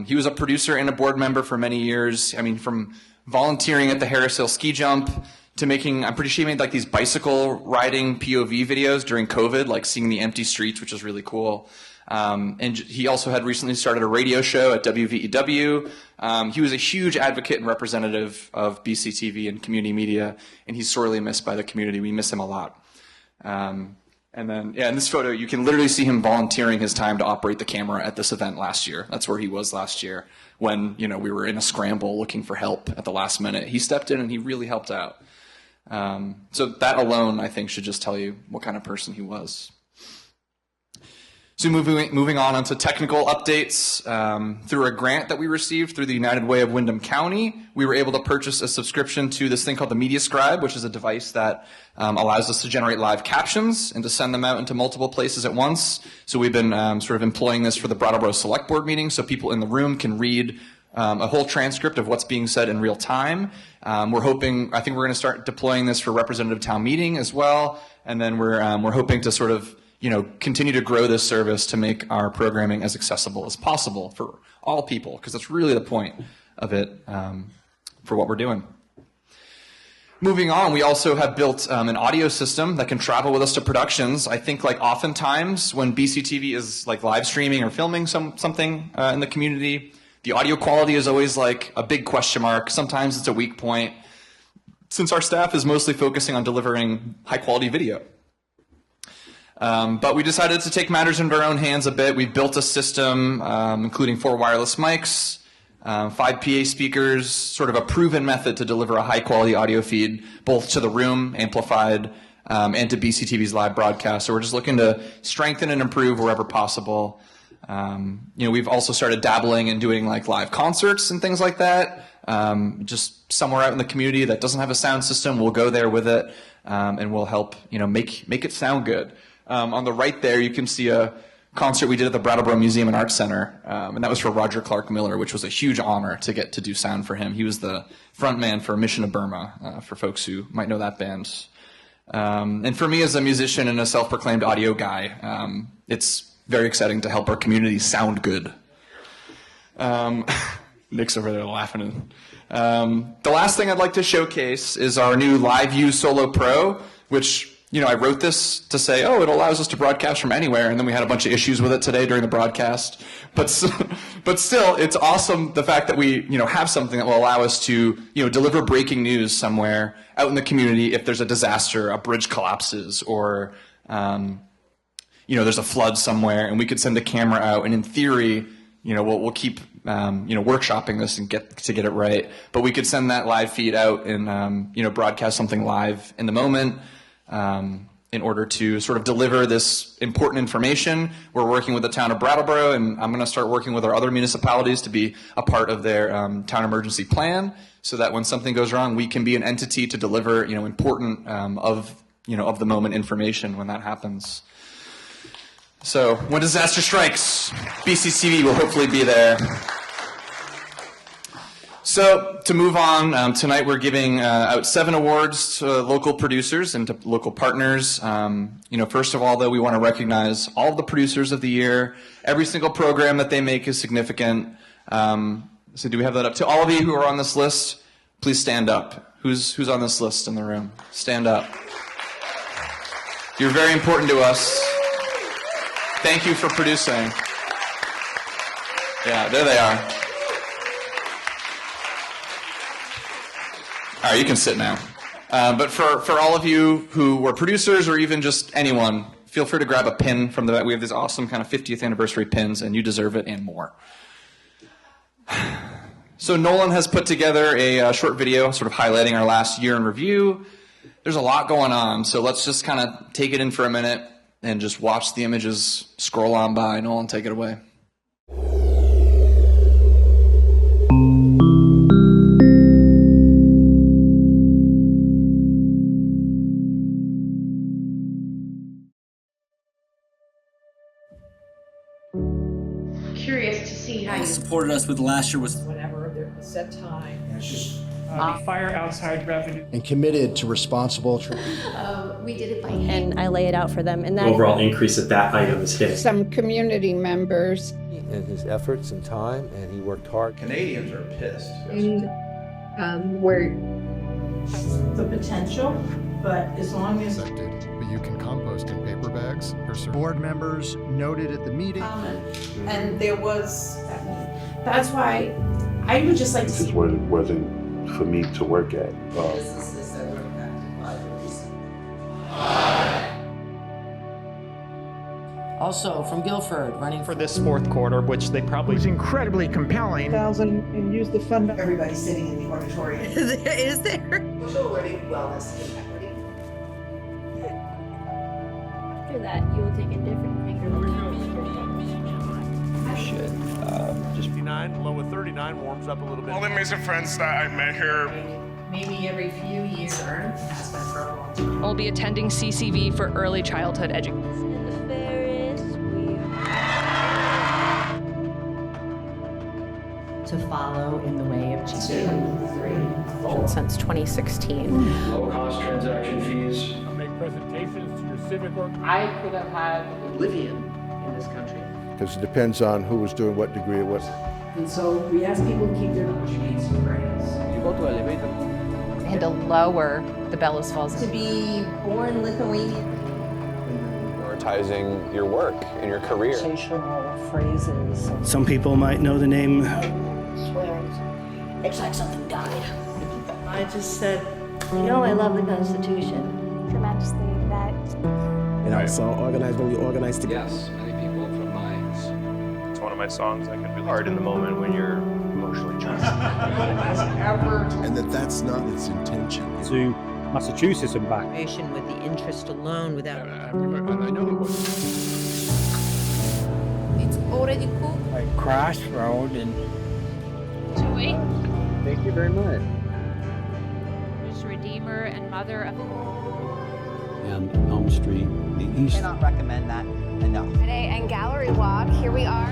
He was a producer and a board member for many years. I mean, from volunteering at the Harris Hill ski jump to making, I'm pretty sure he made like these bicycle riding POV videos during COVID, like seeing the empty streets, which is really cool. And he also had recently started a radio show at WVEW. He was a huge advocate and representative of BCTV and community media, and he's sorely missed by the community. We miss him a lot. And then, in this photo, you can literally see him volunteering his time to operate the camera at this event last year. That's where he was last year when, we were in a scramble looking for help at the last minute. He stepped in and he really helped out. So that alone, I think, should just tell you what kind of person he was. So moving on onto technical updates, through a grant that we received through the United Way of Windham County, we were able to purchase a subscription to this thing called the Media Scribe, which is a device that allows us to generate live captions and to send them out into multiple places at once. So we've been sort of employing this for the Brattleboro Select Board meeting, so people in the room can read a whole transcript of what's being said in real time. I think we're going to start deploying this for representative town meeting as well, and then we're hoping to sort of continue to grow this service to make our programming as accessible as possible for all people, because that's really the point of it for what we're doing. Moving on, we also have built an audio system that can travel with us to productions. I think oftentimes when BCTV is live streaming or filming something in the community, the audio quality is always a big question mark. Sometimes it's a weak point, since our staff is mostly focusing on delivering high quality video. But we decided to take matters into our own hands a bit. We built a system, including 4 wireless mics, 5 PA speakers, sort of a proven method to deliver a high-quality audio feed, both to the room, amplified, and to BCTV's live broadcast. So we're just looking to strengthen and improve wherever possible. We've also started dabbling and doing live concerts and things like that. Just somewhere out in the community that doesn't have a sound system, we'll go there with it, and we'll help make it sound good. On the right there, you can see a concert we did at the Brattleboro Museum and Arts Center, and that was for Roger Clark Miller, which was a huge honor to get to do sound for him. He was the front man for Mission to Burma, for folks who might know that band. And for me as a musician and a self-proclaimed audio guy, it's very exciting to help our community sound good. Nick's over there laughing. The last thing I'd like to showcase is our new LiveView Solo Pro, which I wrote this to say, it allows us to broadcast from anywhere, and then we had a bunch of issues with it today during the broadcast. But still, it's awesome the fact that we have something that will allow us to deliver breaking news somewhere out in the community if there's a disaster, a bridge collapses, or there's a flood somewhere, and we could send a camera out, and in theory, we'll keep workshopping this and get it right. But we could send that live feed out and broadcast something live in the moment. In order to sort of deliver this important information. We're working with the town of Brattleboro, and I'm going to start working with our other municipalities to be a part of their town emergency plan, so that when something goes wrong, we can be an entity to deliver important of the moment information when that happens. So when disaster strikes, BCTV will hopefully be there. So to move on, tonight we're giving out 7 awards to local producers and to local partners. First of all, though, we want to recognize all of the producers of the year. Every single program that they make is significant. So do we have that up? To all of you who are on this list, please stand up. Who's on this list in the room? Stand up. You're very important to us. Thank you for producing. Yeah, there they are. All right, you can sit now. But for all of you who were producers or even just anyone, feel free to grab a pin from the back. We have these awesome kind of 50th anniversary pins, and you deserve it and more. So Nolan has put together a short video sort of highlighting our last year in review. There's a lot going on, so let's just kind of take it in for a minute and just watch the images scroll on by. Nolan, take it away. Curious to see how you supported us with last year was whenever there's a set time. it's just Fire outside revenue. And committed to responsible. We did it by and I lay it out for them. And the overall increase of that item is hitting. Some community members. And his efforts and time, and he worked hard. Canadians are pissed. And where the potential, but as long as But you can compost in paper bags. Board members noted at the meeting. and there was that's why I would just like to see what it wasn't for me to work at. businesses that were impacted by the recent. Also from Guilford, running for this fourth quarter, which they probably was incredibly compelling. And use the fund. Everybody sitting in the auditorium. Is there? Social learning, wellness, and equity. after that, you will take a different finger. Shit. Just 59, low of 39, warms up a little bit. All the amazing friends that I met here. Maybe every few years. Has been for a long time. I'll be attending CCV for early childhood education. To follow in the way of Jesus. Since 2016. Low-cost transaction fees. Make presentations to your civic work. I could have had oblivion in this country. Because it depends on who was doing what degree it was. And so we ask people to keep their contributions to praise. You go to elevator. And to lower the bellows falls. To be born Lithuanian. Prioritizing your work and your career. Sensational phrases. Some people might know the name. It's like something died. I just said, I love the Constitution. Tremendously, that. So organized when we organize together. Yes, many people from minds. It's one of my songs that can be hard in the moment when you're emotionally charged. And that's not its intention. To Massachusetts and back. with the interest alone without. And I know it was. It's already cooked. Like Crossroad and. Joy. Thank you very much. Redeemer and Mother of And Elm Street, the east. Cannot recommend that enough. Today and Gallery Walk. Here we are.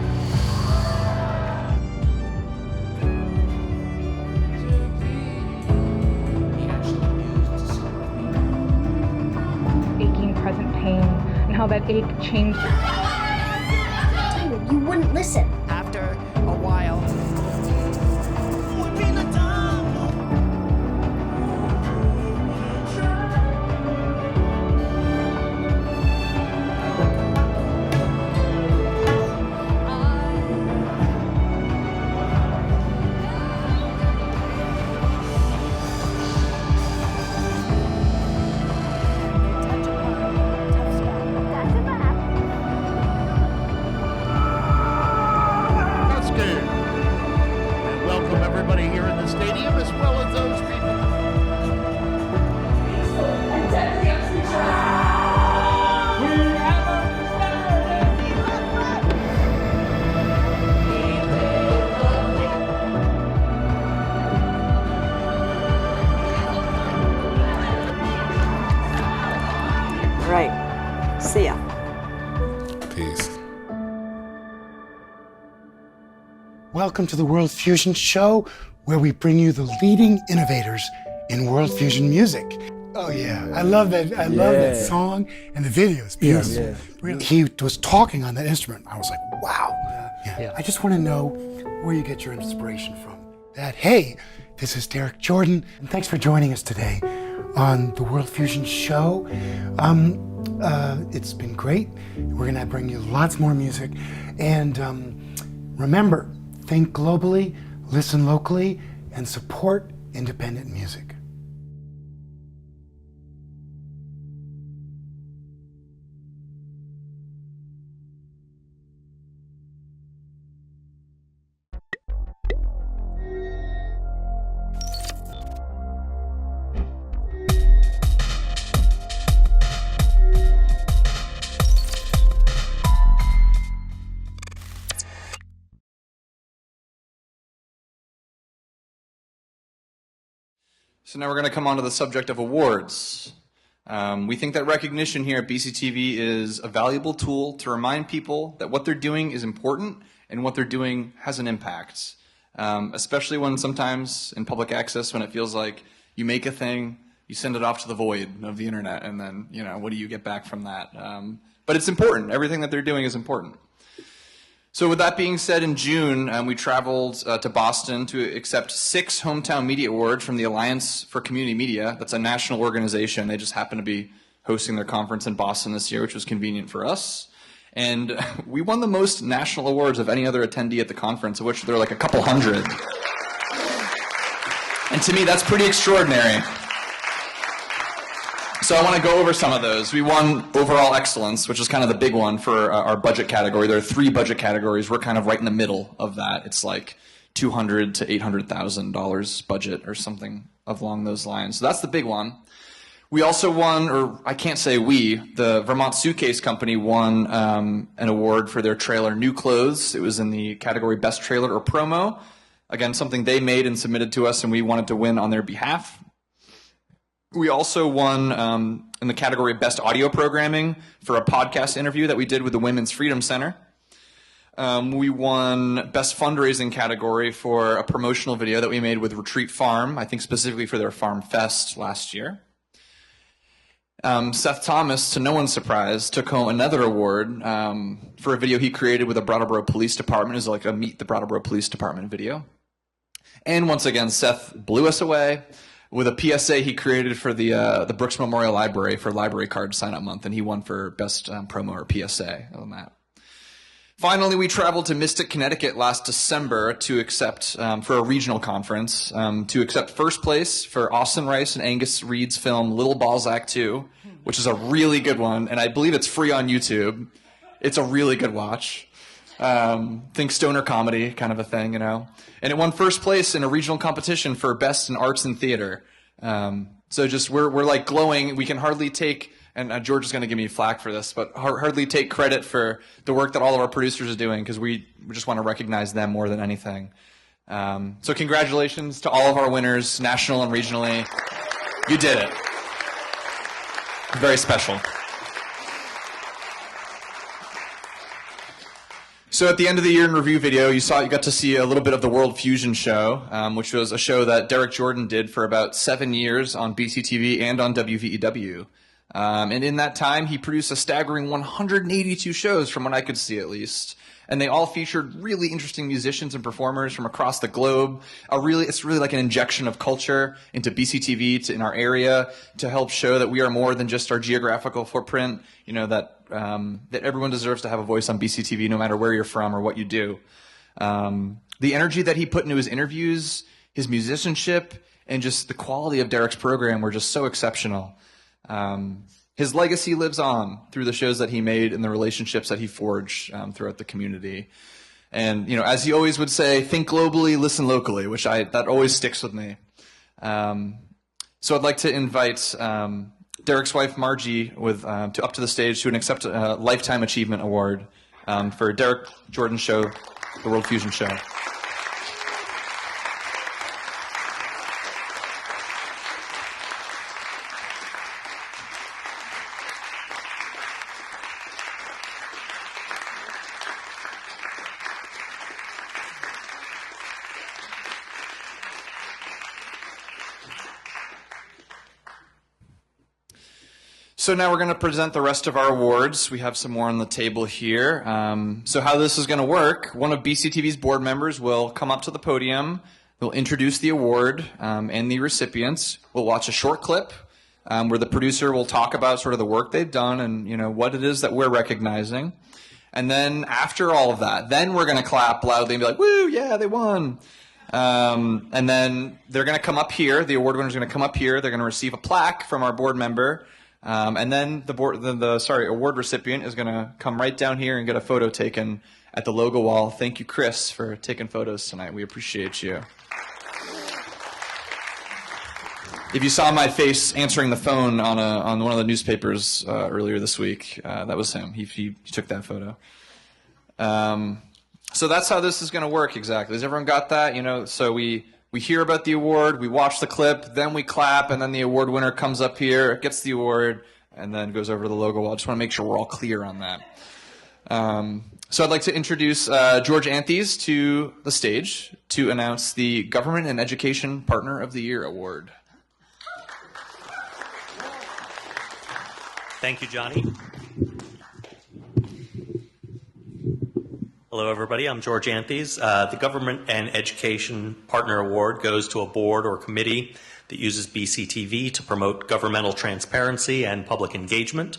Aching present pain and how that ache changed. You wouldn't listen. After a while. Right. See ya. Peace. Welcome to the World Fusion Show. where we bring you the leading innovators in world fusion music. Oh yeah, I love that. I love that song and the video. It's beautiful. Yeah. Really. He was talking on that instrument. I was like, wow. Yeah. I just want to know where you get your inspiration from. Hey, this is Derek Jordan, and thanks for joining us today on the World Fusion Show. It's been great. We're gonna bring you lots more music, and remember, think globally, listen locally, and support independent music. So now we're going to come on to the subject of awards. We think that recognition here at BCTV is a valuable tool to remind people that what they're doing is important and what they're doing has an impact. Especially when sometimes in public access, when it feels like you make a thing, you send it off to the void of the internet, and then, you know, what do you get back from that? But it's important. Everything that they're doing is important. So with that being said, in June, we traveled to Boston to accept 6 Hometown Media Awards from the Alliance for Community Media. That's a national organization. They just happened to be hosting their conference in Boston this year, which was convenient for us. And we won the most national awards of any other attendee at the conference, of which there are like a couple hundred. And to me, that's pretty extraordinary. So I want to go over some of those. We won overall excellence, which is kind of the big one for our budget category. There are 3 budget categories. We're kind of right in the middle of that. It's like $200,000 to $800,000 budget or something along those lines. So that's the big one. We also won, or I can't say we, the Vermont Suitcase Company won an award for their trailer New Clothes. It was in the category Best Trailer or Promo. Again, something they made and submitted to us, and we wanted to win on their behalf. We also won in the category of Best Audio Programming for a podcast interview that we did with the Women's Freedom Center. We won Best Fundraising category for a promotional video that we made with Retreat Farm, I think specifically for their Farm Fest last year. Seth Thomas, to no one's surprise, took home another award for a video he created with the Brattleboro Police Department. It was like a Meet the Brattleboro Police Department video. And once again, Seth blew us away with a PSA he created for the Brooks Memorial Library for Library Card Sign-Up Month, and he won for Best Promo or PSA on that. Finally, we traveled to Mystic, Connecticut last December to accept, for a regional conference, to accept first place for Austin Rice and Angus Reed's film Little Balzac 2, which is a really good one, and I believe it's free on YouTube. It's a really good watch. Think stoner comedy kind of a thing, you know. And it won first place in a regional competition for Best in Arts and Theater. So just we're like glowing. We can hardly take, and George is going to give me flack for this, but hardly take credit for the work that all of our producers are doing, because we just want to recognize them more than anything. So congratulations to all of our winners, national and regionally. You did it. Very special. So at the end of the year in review video, you got to see a little bit of the World Fusion Show, which was a show that Derek Jordan did for about 7 years on BCTV and on WVEW. And in that time, he produced a staggering 182 shows, from what I could see at least. And they all featured really interesting musicians and performers from across the globe. It's really like an injection of culture into BCTV in our area to help show that we are more than just our geographical footprint. You know, that everyone deserves to have a voice on BCTV no matter where you're from or what you do. The energy that he put into his interviews, his musicianship, and just the quality of Derek's program were just so exceptional. His legacy lives on through the shows that he made and the relationships that he forged throughout the community. And, you know, as he always would say, think globally, listen locally, which that always sticks with me. So I'd like to invite Derek's wife, Margie, up to the stage to accept a Lifetime Achievement Award for Derek Jordan's show, The World Fusion Show. So now we're going to present the rest of our awards. We have some more on the table here. So how this is going to work, one of BCTV's board members will come up to the podium. They'll introduce the award and the recipients. We'll watch a short clip where the producer will talk about sort of the work they've done and what it is that we're recognizing. And then after all of that, then we're going to clap loudly and be like, woo, yeah, they won. And then they're going to come up here. The award winner's going to come up here. They're going to receive a plaque from our board member. And then the award recipient is going to come right down here and get a photo taken at the logo wall. Thank you, Chris, for taking photos tonight. We appreciate you. If you saw my face answering the phone on one of the newspapers earlier this week, that was him. He took that photo. So that's how this is going to work exactly. Has everyone got that? So we hear about the award, we watch the clip, then we clap, and then the award winner comes up here, gets the award, and then goes over to the logo wall. I just want to make sure we're all clear on that. So I'd like to introduce George Anthes to the stage to announce the Government and Education Partner of the Year Award. Thank you, Johnny. Hello, everybody. I'm George Anthes. The Government and Education Partner Award goes to a board or committee that uses BCTV to promote governmental transparency and public engagement.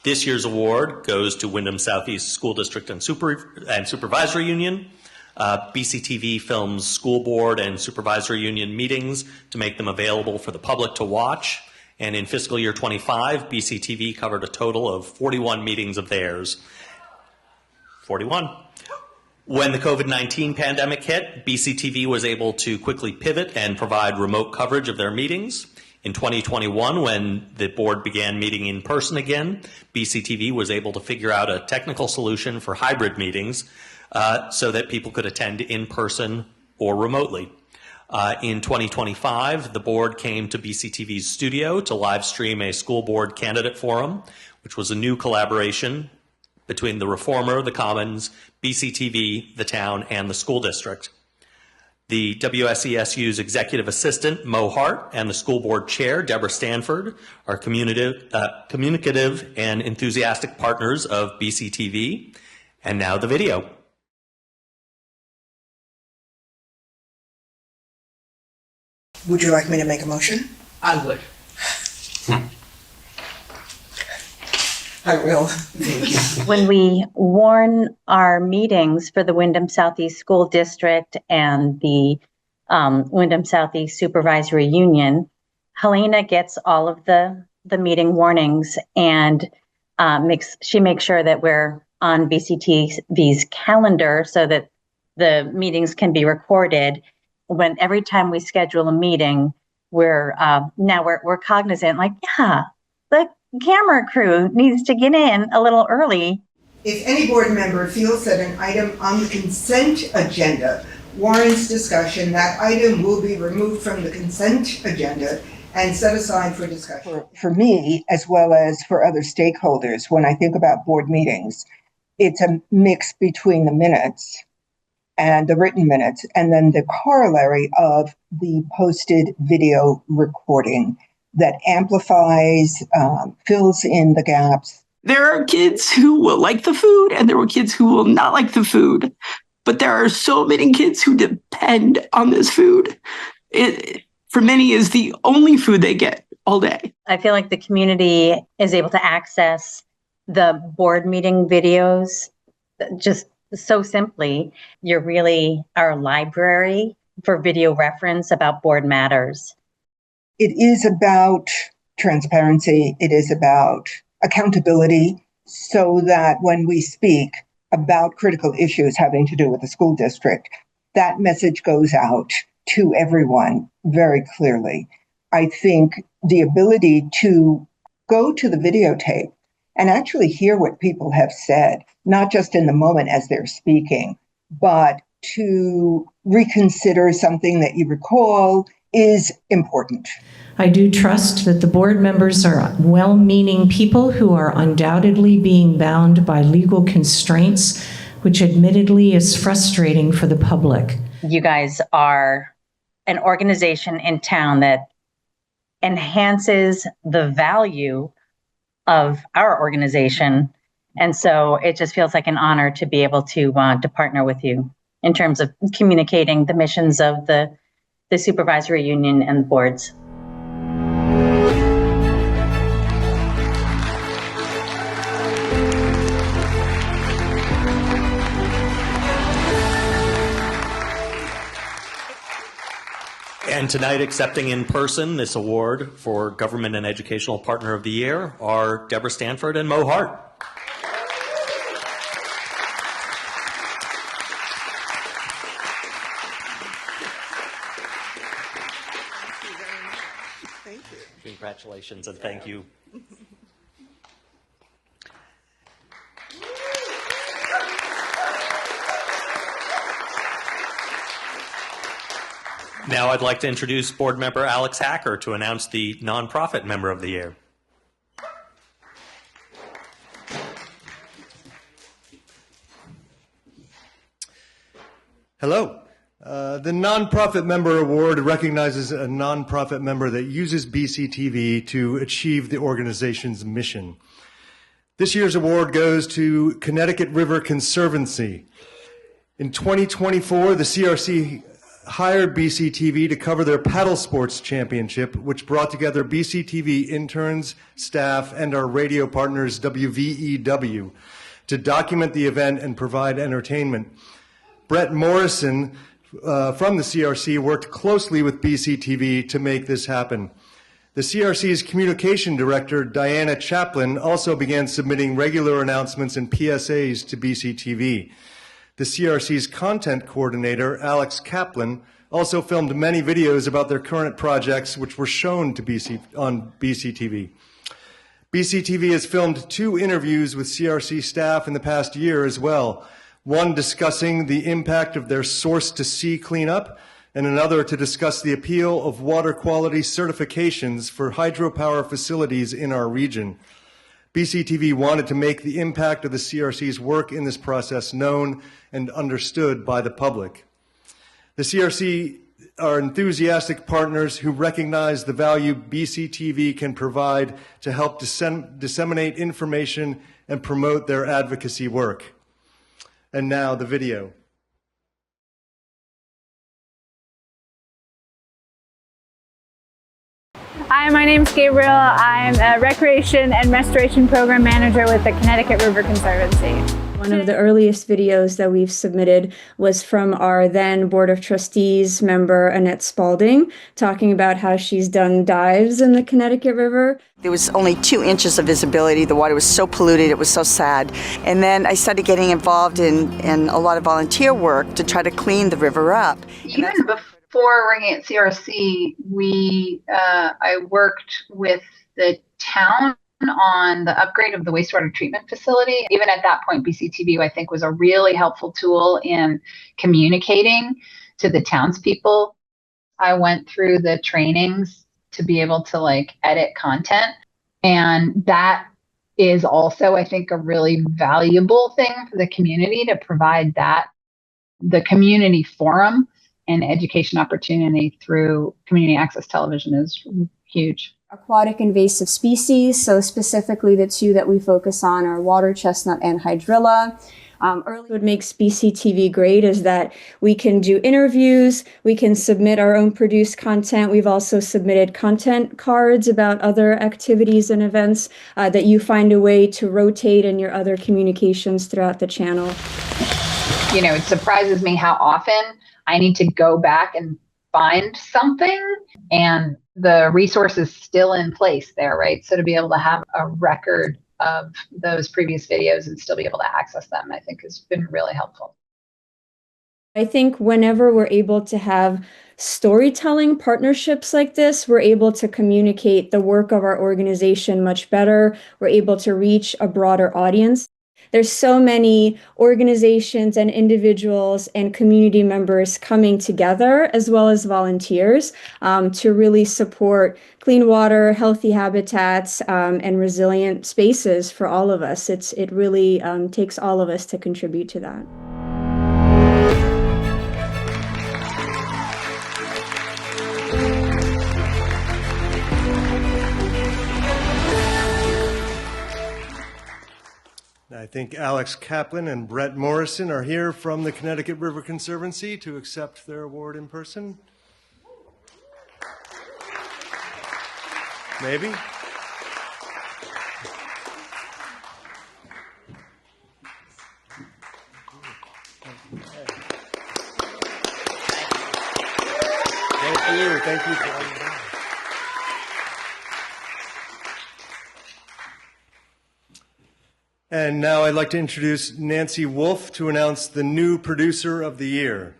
This year's award goes to Wyndham Southeast School District and Supervisory Union. BCTV films school board and supervisory union meetings to make them available for the public to watch. And in fiscal year 25, BCTV covered a total of 41 meetings of theirs. 41. When the COVID-19 pandemic hit, BCTV was able to quickly pivot and provide remote coverage of their meetings. In 2021, when the board began meeting in person again, BCTV was able to figure out a technical solution for hybrid meetings so that people could attend in person or remotely. In 2025, the board came to BCTV's studio to live stream a school board candidate forum, which was a new collaboration between the Reformer, the Commons, BCTV, the town, and the school district. The WSESU's executive assistant, Mo Hart, and the school board chair, Deborah Stanford, are communicative and enthusiastic partners of BCTV. And now the video. Would you like me to make a motion? I would. I will. When we warn our meetings for the Wyndham Southeast School District and the Wyndham Southeast Supervisory Union, Helena gets all of the meeting warnings and she makes sure that we're on BCTV's calendar so that the meetings can be recorded. When every time we schedule a meeting, we're cognizant, like, yeah, the camera crew needs to get in a little early. If any board member feels that an item on the consent agenda warrants discussion, that item will be removed from the consent agenda and set aside for discussion. For me, as well as for other stakeholders, when I think about board meetings, it's a mix between the minutes and the written minutes, and then the corollary of the posted video recording that amplifies, fills in the gaps. There are kids who will like the food and there are kids who will not like the food. But there are so many kids who depend on this food. It, for many, is the only food they get all day. I feel like the community is able to access the board meeting videos just so simply. You're really our library for video reference about board matters. It is about transparency. It is about accountability so that when we speak about critical issues having to do with the school district, that message goes out to everyone very clearly. I think the ability to go to the videotape and actually hear what people have said, not just in the moment as they're speaking, but to reconsider something that you recall is important. I do trust that the board members are well-meaning people who are undoubtedly being bound by legal constraints, which admittedly is frustrating for the public. You guys are an organization in town that enhances the value of our organization. And so it just feels like an honor to be able to partner with you in terms of communicating the missions of the supervisory union and boards. And tonight, accepting in person this award for Government and Educational Partner of the Year are Deborah Stanford and Mo Hart. Thank you. Congratulations and thank you. Now I'd like to introduce board member Alex Hacker to announce the nonprofit member of the year. Hello. The Nonprofit Member Award recognizes a nonprofit member that uses BCTV to achieve the organization's mission. This year's award goes to Connecticut River Conservancy. In 2024, the CRC hired BCTV to cover their paddle sports championship, which brought together BCTV interns, staff, and our radio partners, WVEW, to document the event and provide entertainment. Brett Morrison from the CRC worked closely with BCTV to make this happen. The CRC's communication director, Diana Chaplin, also began submitting regular announcements and PSAs to BCTV. The CRC's content coordinator, Alex Kaplan, also filmed many videos about their current projects, which were shown to on BCTV. BCTV has filmed 2 interviews with CRC staff in the past year as well, one discussing the impact of their source-to-sea cleanup, and another to discuss the appeal of water quality certifications for hydropower facilities in our region. BCTV wanted to make the impact of the CRC's work in this process known and understood by the public. The CRC are enthusiastic partners who recognize the value BCTV can provide to help disseminate information and promote their advocacy work. And now the video. Hi, my name's Gabriel. I'm a Recreation and Restoration Program Manager with the Connecticut River Conservancy. One of the earliest videos that we've submitted was from our then Board of Trustees member, Annette Spalding, talking about how she's done dives in the Connecticut River. There was only 2 inches of visibility. The water was so polluted, it was so sad. And then I started getting involved in a lot of volunteer work to try to clean the river up. Even before working at CRC, I worked with the town on the upgrade of the wastewater treatment facility. Even at that point, BCTV, I think, was a really helpful tool in communicating to the townspeople. I went through the trainings to be able to edit content. And that is also, I think, a really valuable thing for the community to provide that. The community forum and education opportunity through community access television is huge. Aquatic invasive species, so specifically the 2 that we focus on are water chestnut and hydrilla. What makes BCTV great is that we can do interviews, we can submit our own produced content. We've also submitted content cards about other activities and events that you find a way to rotate in your other communications throughout the channel. You know, it surprises me how often I need to go back and find something, and the resource is still in place there, right? So to be able to have a record of those previous videos and still be able to access them, I think has been really helpful. I think whenever we're able to have storytelling partnerships like this, we're able to communicate the work of our organization much better. We're able to reach a broader audience. There's so many organizations and individuals and community members coming together, as well as volunteers, to really support clean water, healthy habitats, and resilient spaces for all of us. It really takes all of us to contribute to that. I think Alex Kaplan and Brett Morrison are here from the Connecticut River Conservancy to accept their award in person. Maybe? Thank you. And now I'd like to introduce Nancy Wolf to announce the new Producer of the Year.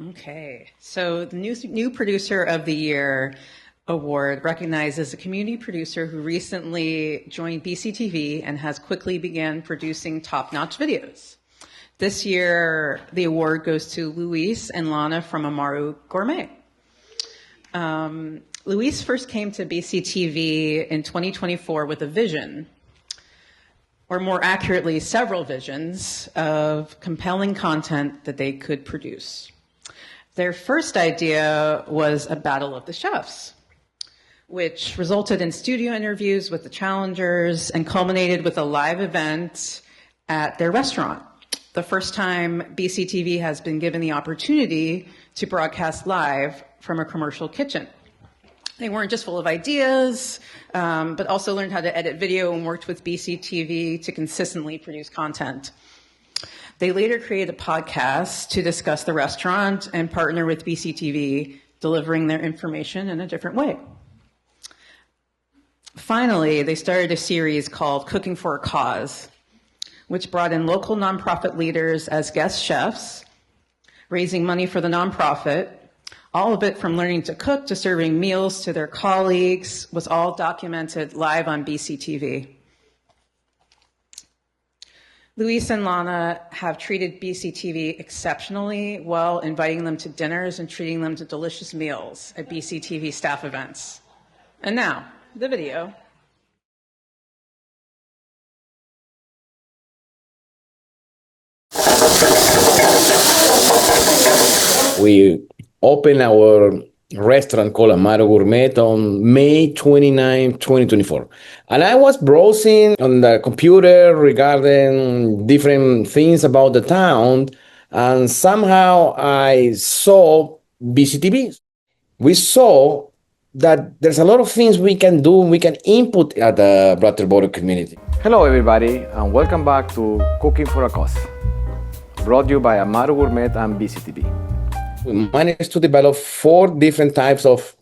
Okay, so the new Producer of the Year award recognizes a community producer who recently joined BCTV and has quickly began producing top-notch videos. This year, the award goes to Luis and Lana from Amaru Gourmet. Luis first came to BCTV in 2024 with a vision, or more accurately, several visions of compelling content that they could produce. Their first idea was a battle of the chefs, which resulted in studio interviews with the challengers and culminated with a live event at their restaurant. The first time BCTV has been given the opportunity to broadcast live from a commercial kitchen. They weren't just full of ideas, but also learned how to edit video and worked with BCTV to consistently produce content. They later created a podcast to discuss the restaurant and partner with BCTV, delivering their information in a different way. Finally, they started a series called Cooking for a Cause, which brought in local nonprofit leaders as guest chefs, raising money for the nonprofit. All of it, from learning to cook to serving meals to their colleagues, was all documented live on BCTV. Luis and Lana have treated BCTV exceptionally well, inviting them to dinners and treating them to delicious meals at BCTV staff events. And now, the video. We opened our restaurant called Amaro Gourmet on May 29, 2024. And I was browsing on the computer regarding different things about the town, and somehow I saw BCTV. We saw that there's a lot of things we can do, we can input at the Brattleboro community. Hello everybody, and welcome back to Cooking for a Cause, brought to you by Amaro Gourmet and BCTV. We managed to develop 4 different types of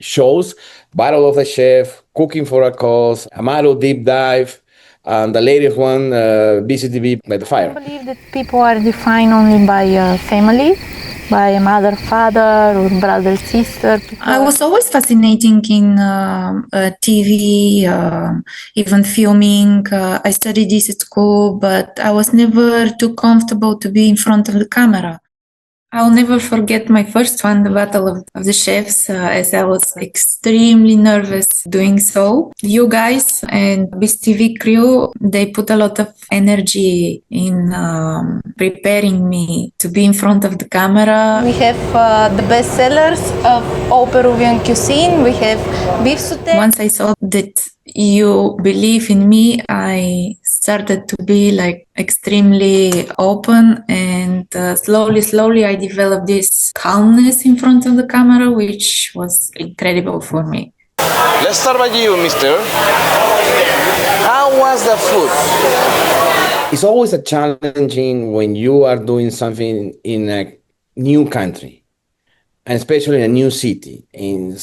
shows: Battle of the Chef, Cooking for a Cause, Amaro Deep Dive, and the latest one, BCTV by the Fire. I believe that people are defined only by family, by a mother, father, or brother, sister. I was always fascinating in TV, even filming. I studied this at school, but I was never too comfortable to be in front of the camera. I'll never forget my first one, the Battle of the Chefs, as I was extremely nervous doing so. You guys and BCTV crew, they put a lot of energy in preparing me to be in front of the camera. We have the best sellers of all Peruvian cuisine. We have beef sauté. Once I saw that you believe in me, I started to be like extremely open, and slowly I developed this calmness in front of the camera, which was incredible for me. Let's start by you, mister. How was the food? It's always a challenging when you are doing something in a new country, and especially in a new city, in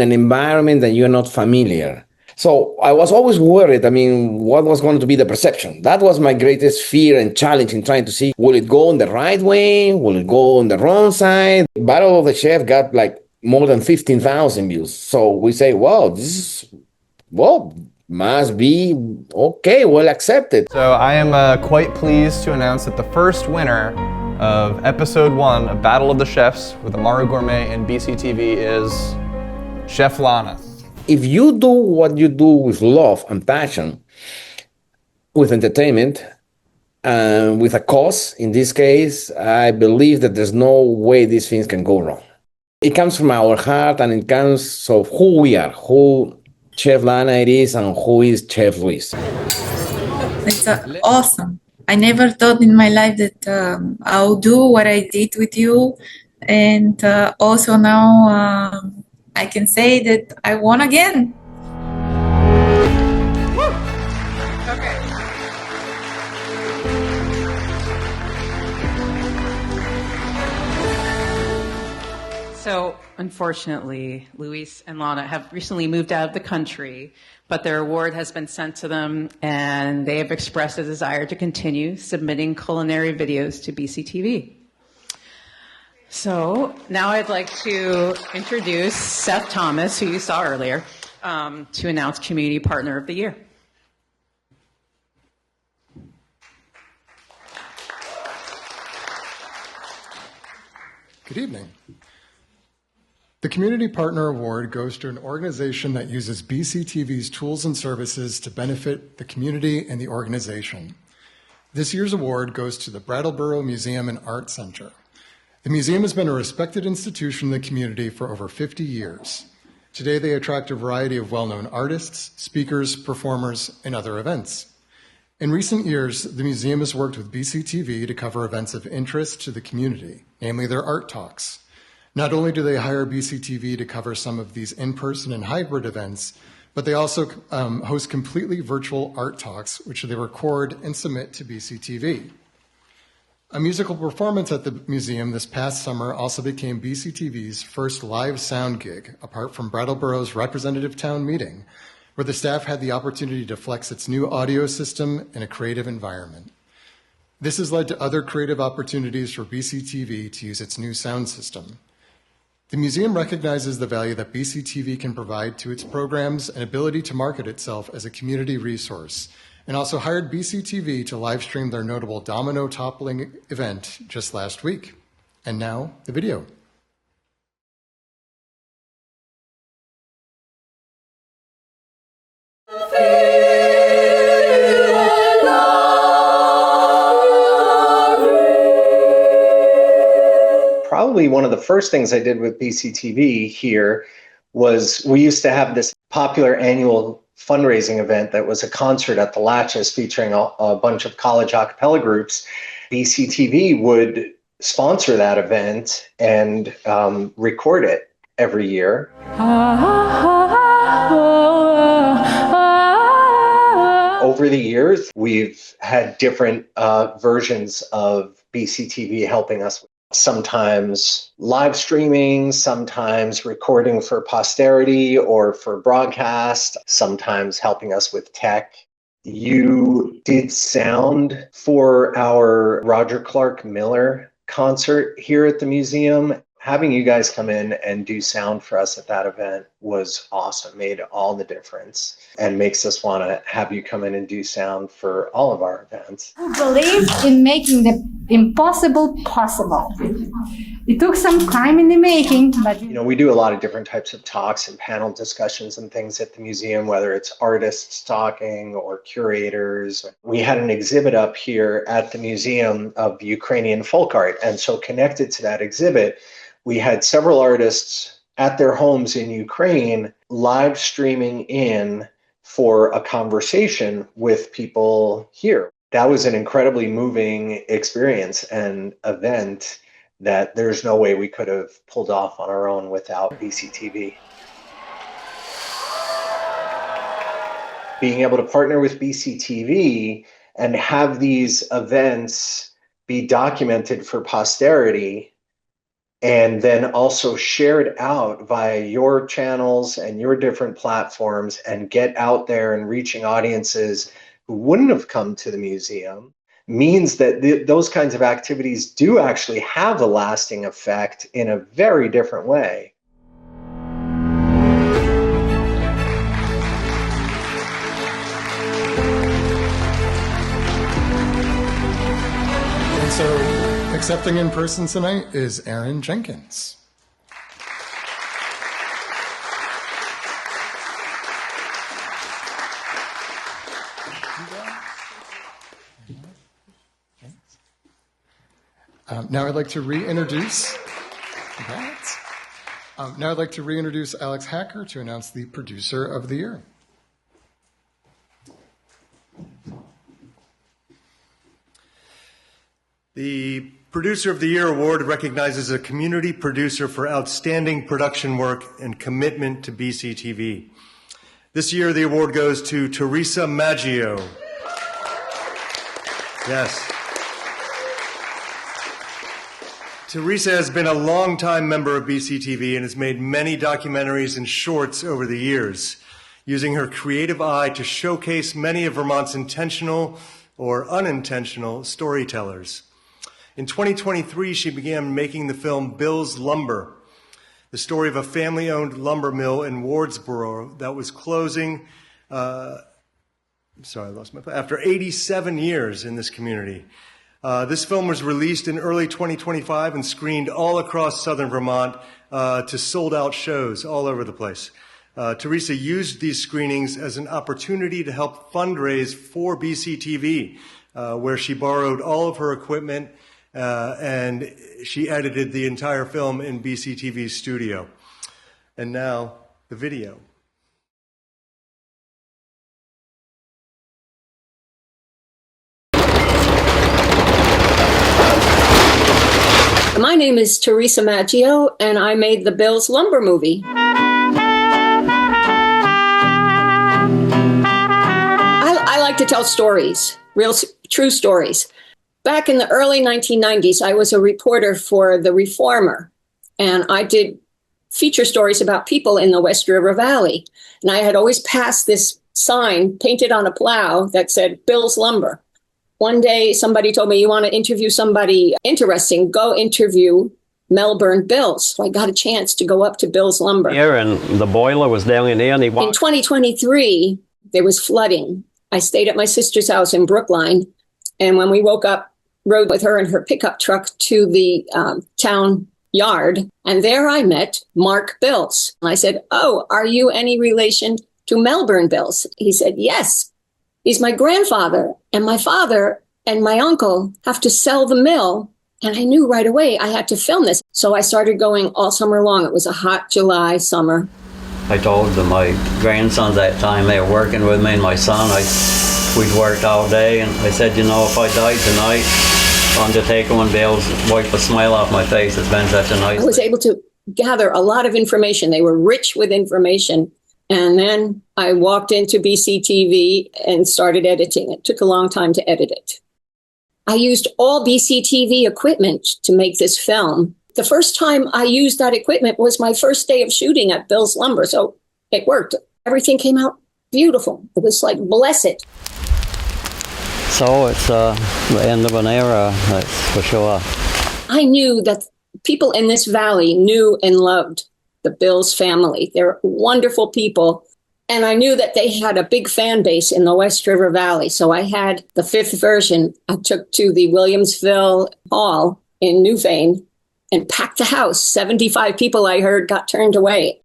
an environment that you're not familiar. So I was always worried, what was going to be the perception? That was my greatest fear and challenge in trying to see, will it go on the right way? Will it go on the wrong side? Battle of the Chef got like more than 15,000 views. So we say, wow, must be okay, well accepted. So I am quite pleased to announce that the first winner of episode 1 of Battle of the Chefs with Amaro Gourmet and BCTV is Chef Lana. If you do what you do with love and passion, with entertainment, and with a cause, in this case, I believe that there's no way these things can go wrong. It comes from our heart, and it comes of who we are, who Chef Lana it is, and who is Chef Luis. It's awesome. I never thought in my life that I'll do what I did with you. And also now I can say that I won again. So, unfortunately, Luis and Lana have recently moved out of the country, but their award has been sent to them, and they have expressed a desire to continue submitting culinary videos to BCTV. So, now I'd like to introduce Seth Thomas, who you saw earlier, to announce Community Partner of the Year. Good evening. The Community Partner Award goes to an organization that uses BCTV's tools and services to benefit the community and the organization. This year's award goes to the Brattleboro Museum and Art Center. The museum has been a respected institution in the community for over 50 years. Today, they attract a variety of well-known artists, speakers, performers, and other events. In recent years, the museum has worked with BCTV to cover events of interest to the community, namely their art talks. Not only do they hire BCTV to cover some of these in-person and hybrid events, but they also host completely virtual art talks, which they record and submit to BCTV. A musical performance at the museum this past summer also became BCTV's first live sound gig, apart from Brattleboro's representative town meeting, where the staff had the opportunity to flex its new audio system in a creative environment. This has led to other creative opportunities for BCTV to use its new sound system. The museum recognizes the value that BCTV can provide to its programs and ability to market itself as a community resource, and also hired BCTV to live stream their notable domino toppling event just last week. And now, the video. Probably one of the first things I did with BCTV here was we used to have this popular annual fundraising event that was a concert at the Latches featuring a bunch of college a cappella groups. BCTV would sponsor that event and record it every year. Over the years, we've had different versions of BCTV helping us. Sometimes live streaming, sometimes recording for posterity or for broadcast, sometimes helping us with tech. You did sound for our Roger Clark Miller concert here at the museum. Having you guys come in and do sound for us at that event was awesome, made all the difference, and makes us want to have you come in and do sound for all of our events. I believe in making the impossible possible. It took some time in the making, but we do a lot of different types of talks and panel discussions and things at the museum, whether it's artists talking or curators. We had an exhibit up here at the museum of Ukrainian folk art, and so connected to that exhibit, we had several artists at their homes in Ukraine live streaming in for a conversation with people here. That was an incredibly moving experience and event that there's no way we could have pulled off on our own without BCTV. Being able to partner with BCTV and have these events be documented for posterity and then also shared out via your channels and your different platforms and get out there and reaching audiences who wouldn't have come to the museum means that those kinds of activities do actually have a lasting effect in a very different way. And so, accepting in person tonight is Erin Jenkins. Now I'd like to reintroduce Now I'd like to reintroduce Alex Hacker to announce the Producer of the Year. The Producer of the Year award recognizes a community producer for outstanding production work and commitment to BCTV. This year, the award goes to Teresa Maggio. Yes. Teresa has been a longtime member of BCTV and has made many documentaries and shorts over the years, using her creative eye to showcase many of Vermont's intentional or unintentional storytellers. In 2023, she began making the film Bill's Lumber, the story of a family-owned lumber mill in Wardsboro that was closing, after 87 years in this community. This film was released in early 2025 and screened all across southern Vermont to sold-out shows all over the place. Teresa used these screenings as an opportunity to help fundraise for BCTV, where she borrowed all of her equipment and she edited the entire film in BCTV's studio. And now, the video. My name is Teresa Maggio, and I made the Bill's Lumber movie. I like to tell stories, real true stories. Back in the early 1990s, I was a reporter for The Reformer, and I did feature stories about people in the West River Valley. And I had always passed this sign painted on a plow that said Bill's Lumber. One day, somebody told me, you want to interview somebody interesting, go interview Melbourne Bills. So I got a chance to go up to Bill's Lumber. And the boiler was down in there. And in 2023, there was flooding. I stayed at my sister's house in Brookline. And when we woke up, rode with her in her pickup truck to the town yard. And there I met Mark Bills. And I said, oh, are you any relation to Melbourne Bills? He said, yes. He's my grandfather, and my father and my uncle have to sell the mill. And I knew right away I had to film this. So I started going all summer long. It was a hot July summer. I told them my grandsons at the time, they were working with me and my son. We'd worked all day, and I said, you know, if I died tonight, Undertaker and Bill's wipe a smile off my face. It's been such a nice I was able to gather a lot of information. They were rich with information. And then I walked into BCTV and started editing. It took a long time to edit it. I used all BCTV equipment to make this film. The first time I used that equipment was my first day of shooting at Bill's Lumber. So it worked. Everything came out beautiful. It was like blessed. So it's the end of an era, that's for sure. I knew that people in this valley knew and loved the Bills family. They're wonderful people. And I knew that they had a big fan base in the West River Valley. So I had the 5th version. I took to the Williamsville Hall in Newfane and packed the house. 75 people I heard got turned away.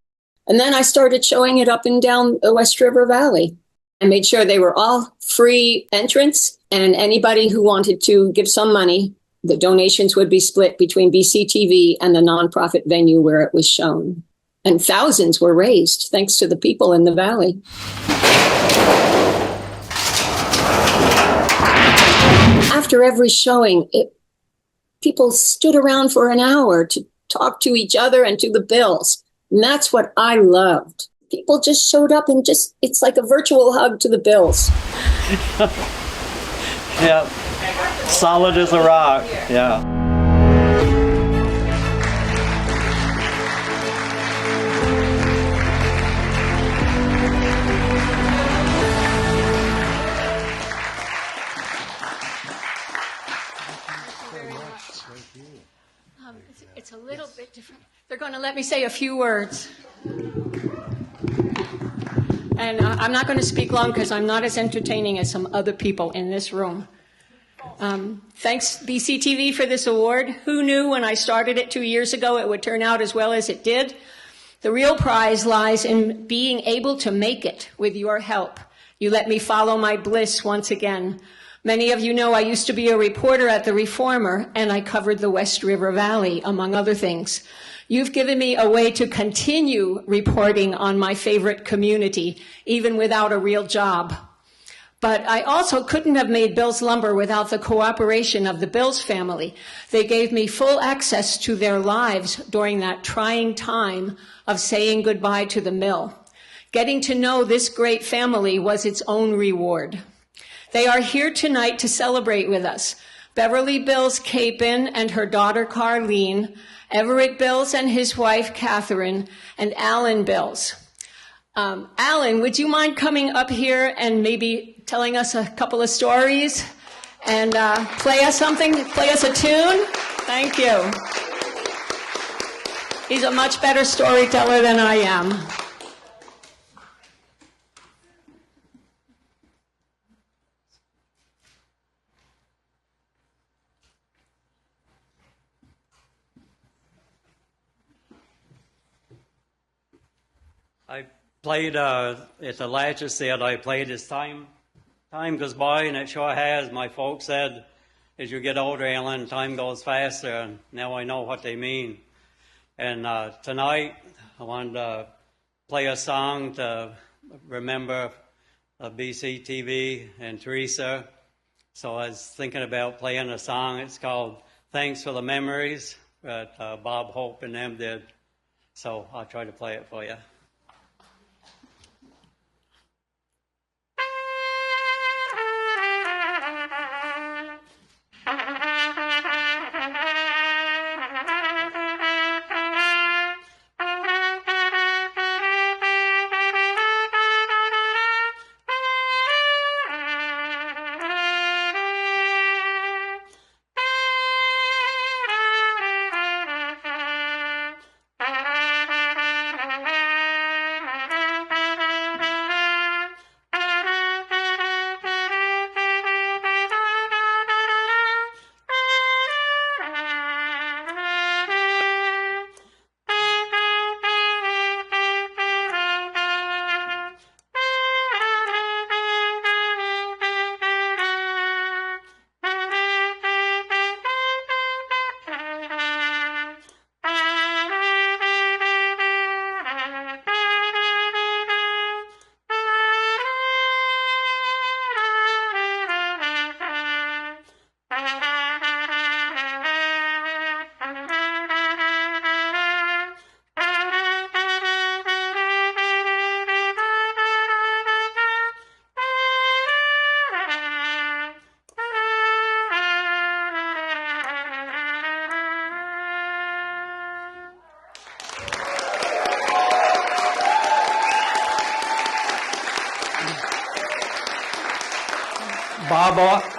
And then I started showing it up and down the West River Valley. I made sure they were all free entrance, and anybody who wanted to give some money, the donations would be split between BCTV and the nonprofit venue where it was shown. And thousands were raised thanks to the people in the valley. After every showing, people stood around for an hour to talk to each other and to the Bills. And that's what I loved. People just showed up and it's like a virtual hug to the Bills. Yeah, solid as a rock, yeah. It's a little bit different. They're going to let me say a few words. And I'm not going to speak long because I'm not as entertaining as some other people in this room. Thanks, BCTV, for this award. Who knew when I started it 2 years ago it would turn out as well as it did? The real prize lies in being able to make it with your help. You let me follow my bliss once again. Many of you know I used to be a reporter at The Reformer, and I covered the West River Valley, among other things. You've given me a way to continue reporting on my favorite community, even without a real job. But I also couldn't have made Bill's Lumber without the cooperation of the Bills family. They gave me full access to their lives during that trying time of saying goodbye to the mill. Getting to know this great family was its own reward. They are here tonight to celebrate with us. Beverly Bills Capin and her daughter Carlene, Everett Bills and his wife Catherine, and Alan Bills. Alan, would you mind coming up here and maybe telling us a couple of stories and play us something, play us a tune? Thank you. He's a much better storyteller than I am. I played at the Latches that I played as time goes by, and it sure has. My folks said, as you get older, Alan, time goes faster, and now I know what they mean. And tonight, I wanted to play a song to remember BCTV and Teresa. So I was thinking about playing a song. It's called Thanks for the Memories that Bob Hope and them did. So I'll try to play it for you.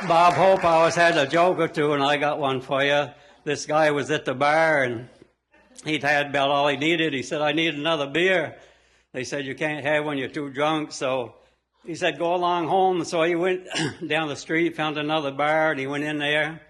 Bob Hope always had a joke or two, and I got one for you. This guy was at the bar, and he'd had about all he needed. He said, I need another beer. They said, you can't have one, you're too drunk. So he said, go along home. So he went down the street, found another bar, and he went in there.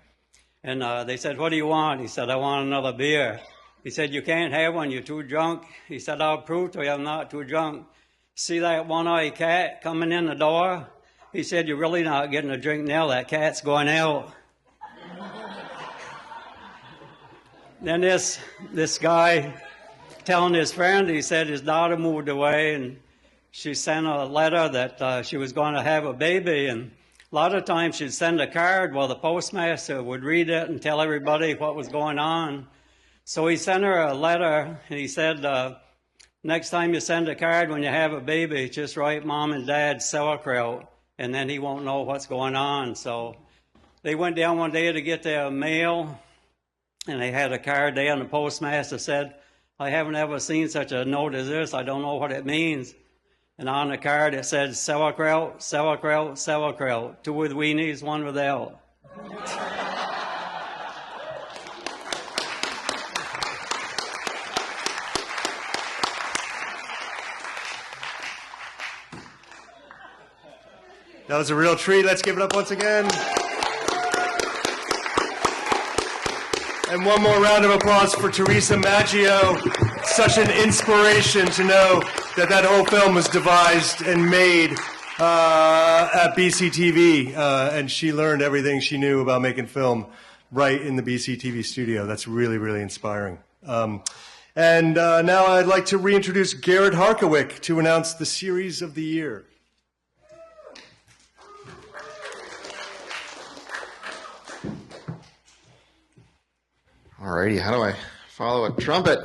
And they said, what do you want? He said, I want another beer. He said, you can't have one, you're too drunk. He said, I'll prove to you I'm not too drunk. See that one-eyed cat coming in the door? He said, you're really not getting a drink now, that cat's going out. Then this guy telling his friend, he said his daughter moved away, and she sent a letter that she was going to have a baby, and a lot of times she'd send a card while the postmaster would read it and tell everybody what was going on. So he sent her a letter, and he said, next time you send a card when you have a baby, just write Mom and Dad sauerkraut, and then he won't know what's going on. So they went down one day to get their mail, and they had a card there, and the postmaster said, I haven't ever seen such a note as this. I don't know what it means. And on the card it said, sauerkraut, sauerkraut, sauerkraut. 2 with weenies, 1 without. That was a real treat. Let's give it up once again. And one more round of applause for Teresa Maggio. Such an inspiration to know that that whole film was devised and made at BCTV, and she learned everything she knew about making film right in the BCTV studio. That's really, really inspiring. And now I'd like to reintroduce Garrett Harkowick to announce the Series of the Year. Alrighty, how do I follow a trumpet?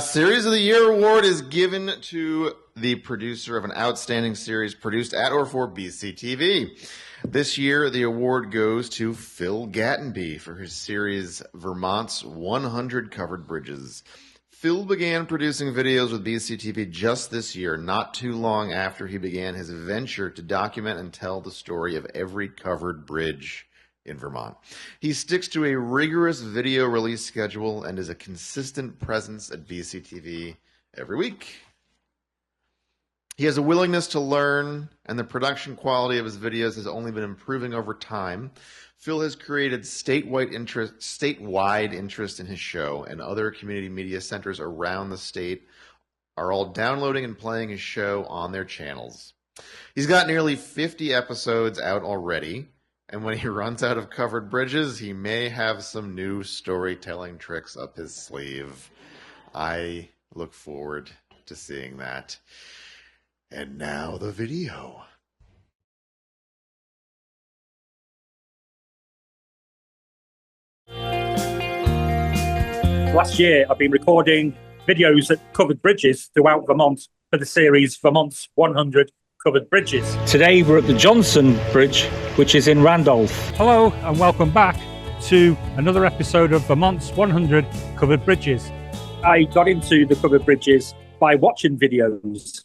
Series of the Year award is given to the producer of an outstanding series produced at or for BCTV. This year, the award goes to Phil Gattenby for his series Vermont's 100 Covered Bridges. Phil began producing videos with BCTV just this year, not too long after he began his venture to document and tell the story of every covered bridge in Vermont. He sticks to a rigorous video release schedule and is a consistent presence at BCTV every week. He has a willingness to learn, and the production quality of his videos has only been improving over time. Phil has created statewide interest in his show, and other community media centers around the state are all downloading and playing his show on their channels. He's got nearly 50 episodes out already, and when he runs out of covered bridges, he may have some new storytelling tricks up his sleeve. I look forward to seeing that. And now the video. Last year, I've been recording videos that covered bridges throughout Vermont for the series Vermont's 100 Covered Bridges. Today, we're at the Johnson Bridge, which is in Randolph. Hello, and welcome back to another episode of Vermont's 100 Covered Bridges. I got into the covered bridges by watching videos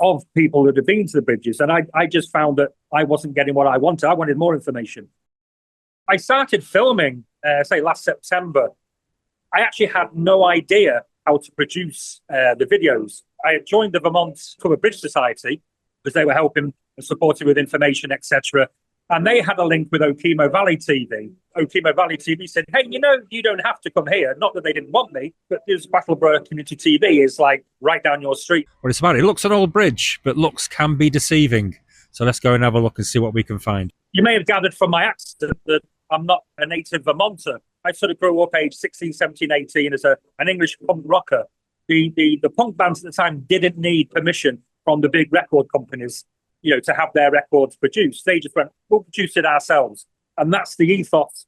of people that have been to the bridges, and I just found that I wasn't getting what I wanted. I wanted more information. I started filming, say, last September. I actually had no idea how to produce the videos. I had joined the Vermont Covered Bridge Society because they were helping and supporting with information, etc. And they had a link with Okemo Valley TV. Okemo Valley TV said, hey, you know, you don't have to come here. Not that they didn't want me, but this Brattleboro Community TV is like right down your street. What it's about, it looks an old bridge, but looks can be deceiving. So let's go and have a look and see what we can find. You may have gathered from my accent that I'm not a native Vermonter. I sort of grew up age 16, 17, 18 as an English punk rocker. The punk bands at the time didn't need permission from the big record companies, you know, to have their records produced. They just went, we'll produce it ourselves. And that's the ethos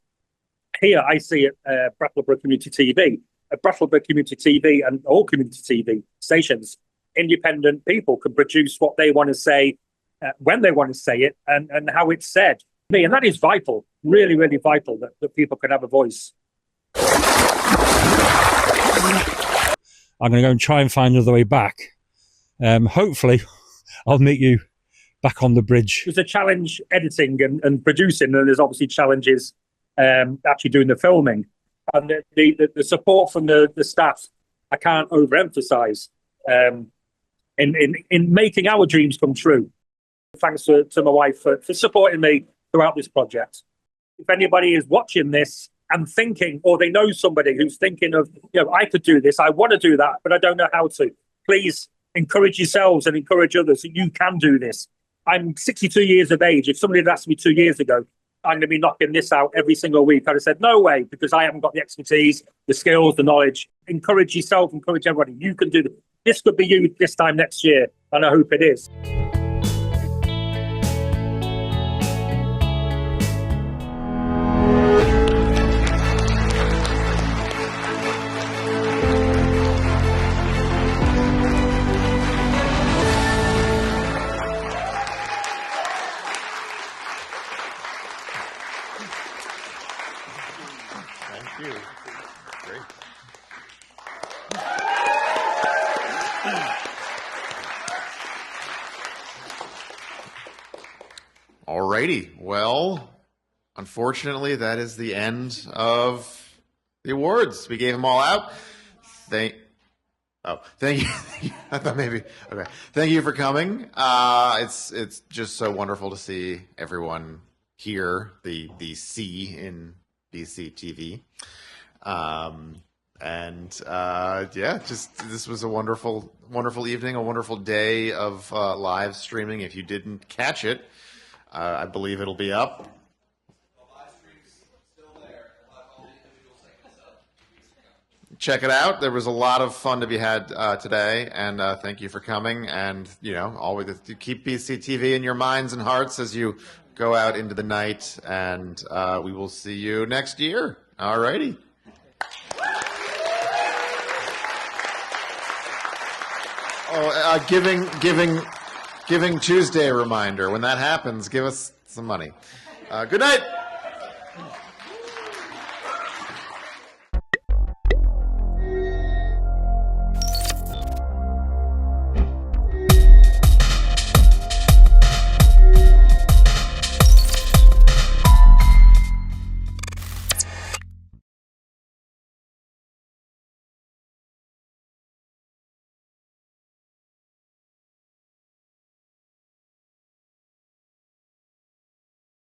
here I see at Brattleboro Community TV. At Brattleboro Community TV and all community TV stations, independent people can produce what they want to say, when they want to say it, and how it's said. And that is vital, really, really vital that people can have a voice. I'm going to go and try and find another way back. Hopefully, I'll meet you back on the bridge. There's a challenge editing and producing, and there's obviously challenges actually doing the filming. And the support from the staff, I can't overemphasize in making our dreams come true. Thanks to my wife for supporting me throughout this project. If anybody is watching this and thinking, or they know somebody who's thinking of, you know, I could do this, I want to do that, but I don't know how to, please encourage yourselves and encourage others that you can do this. I'm 62 years of age. If somebody had asked me 2 years ago, I'm going to be knocking this out every single week, I'd have said, no way, because I haven't got the expertise, the skills, the knowledge. Encourage yourself, encourage everybody. You can do this. This could be you this time next year, and I hope it is. Alrighty, well, unfortunately, that is the end of the awards. We gave them all out. Thank you. I thought maybe, okay. Thank you for coming. It's just so wonderful to see everyone here, the C in BCTV. And yeah, just this was a wonderful evening, a wonderful day of live streaming. If you didn't catch it, I believe it'll be up. Check it out. There was a lot of fun to be had today, and thank you for coming. And always keep BCTV in your minds and hearts as you go out into the night. And we will see you next year. All righty. Oh, Giving Tuesday reminder. When that happens, give us some money. Good night.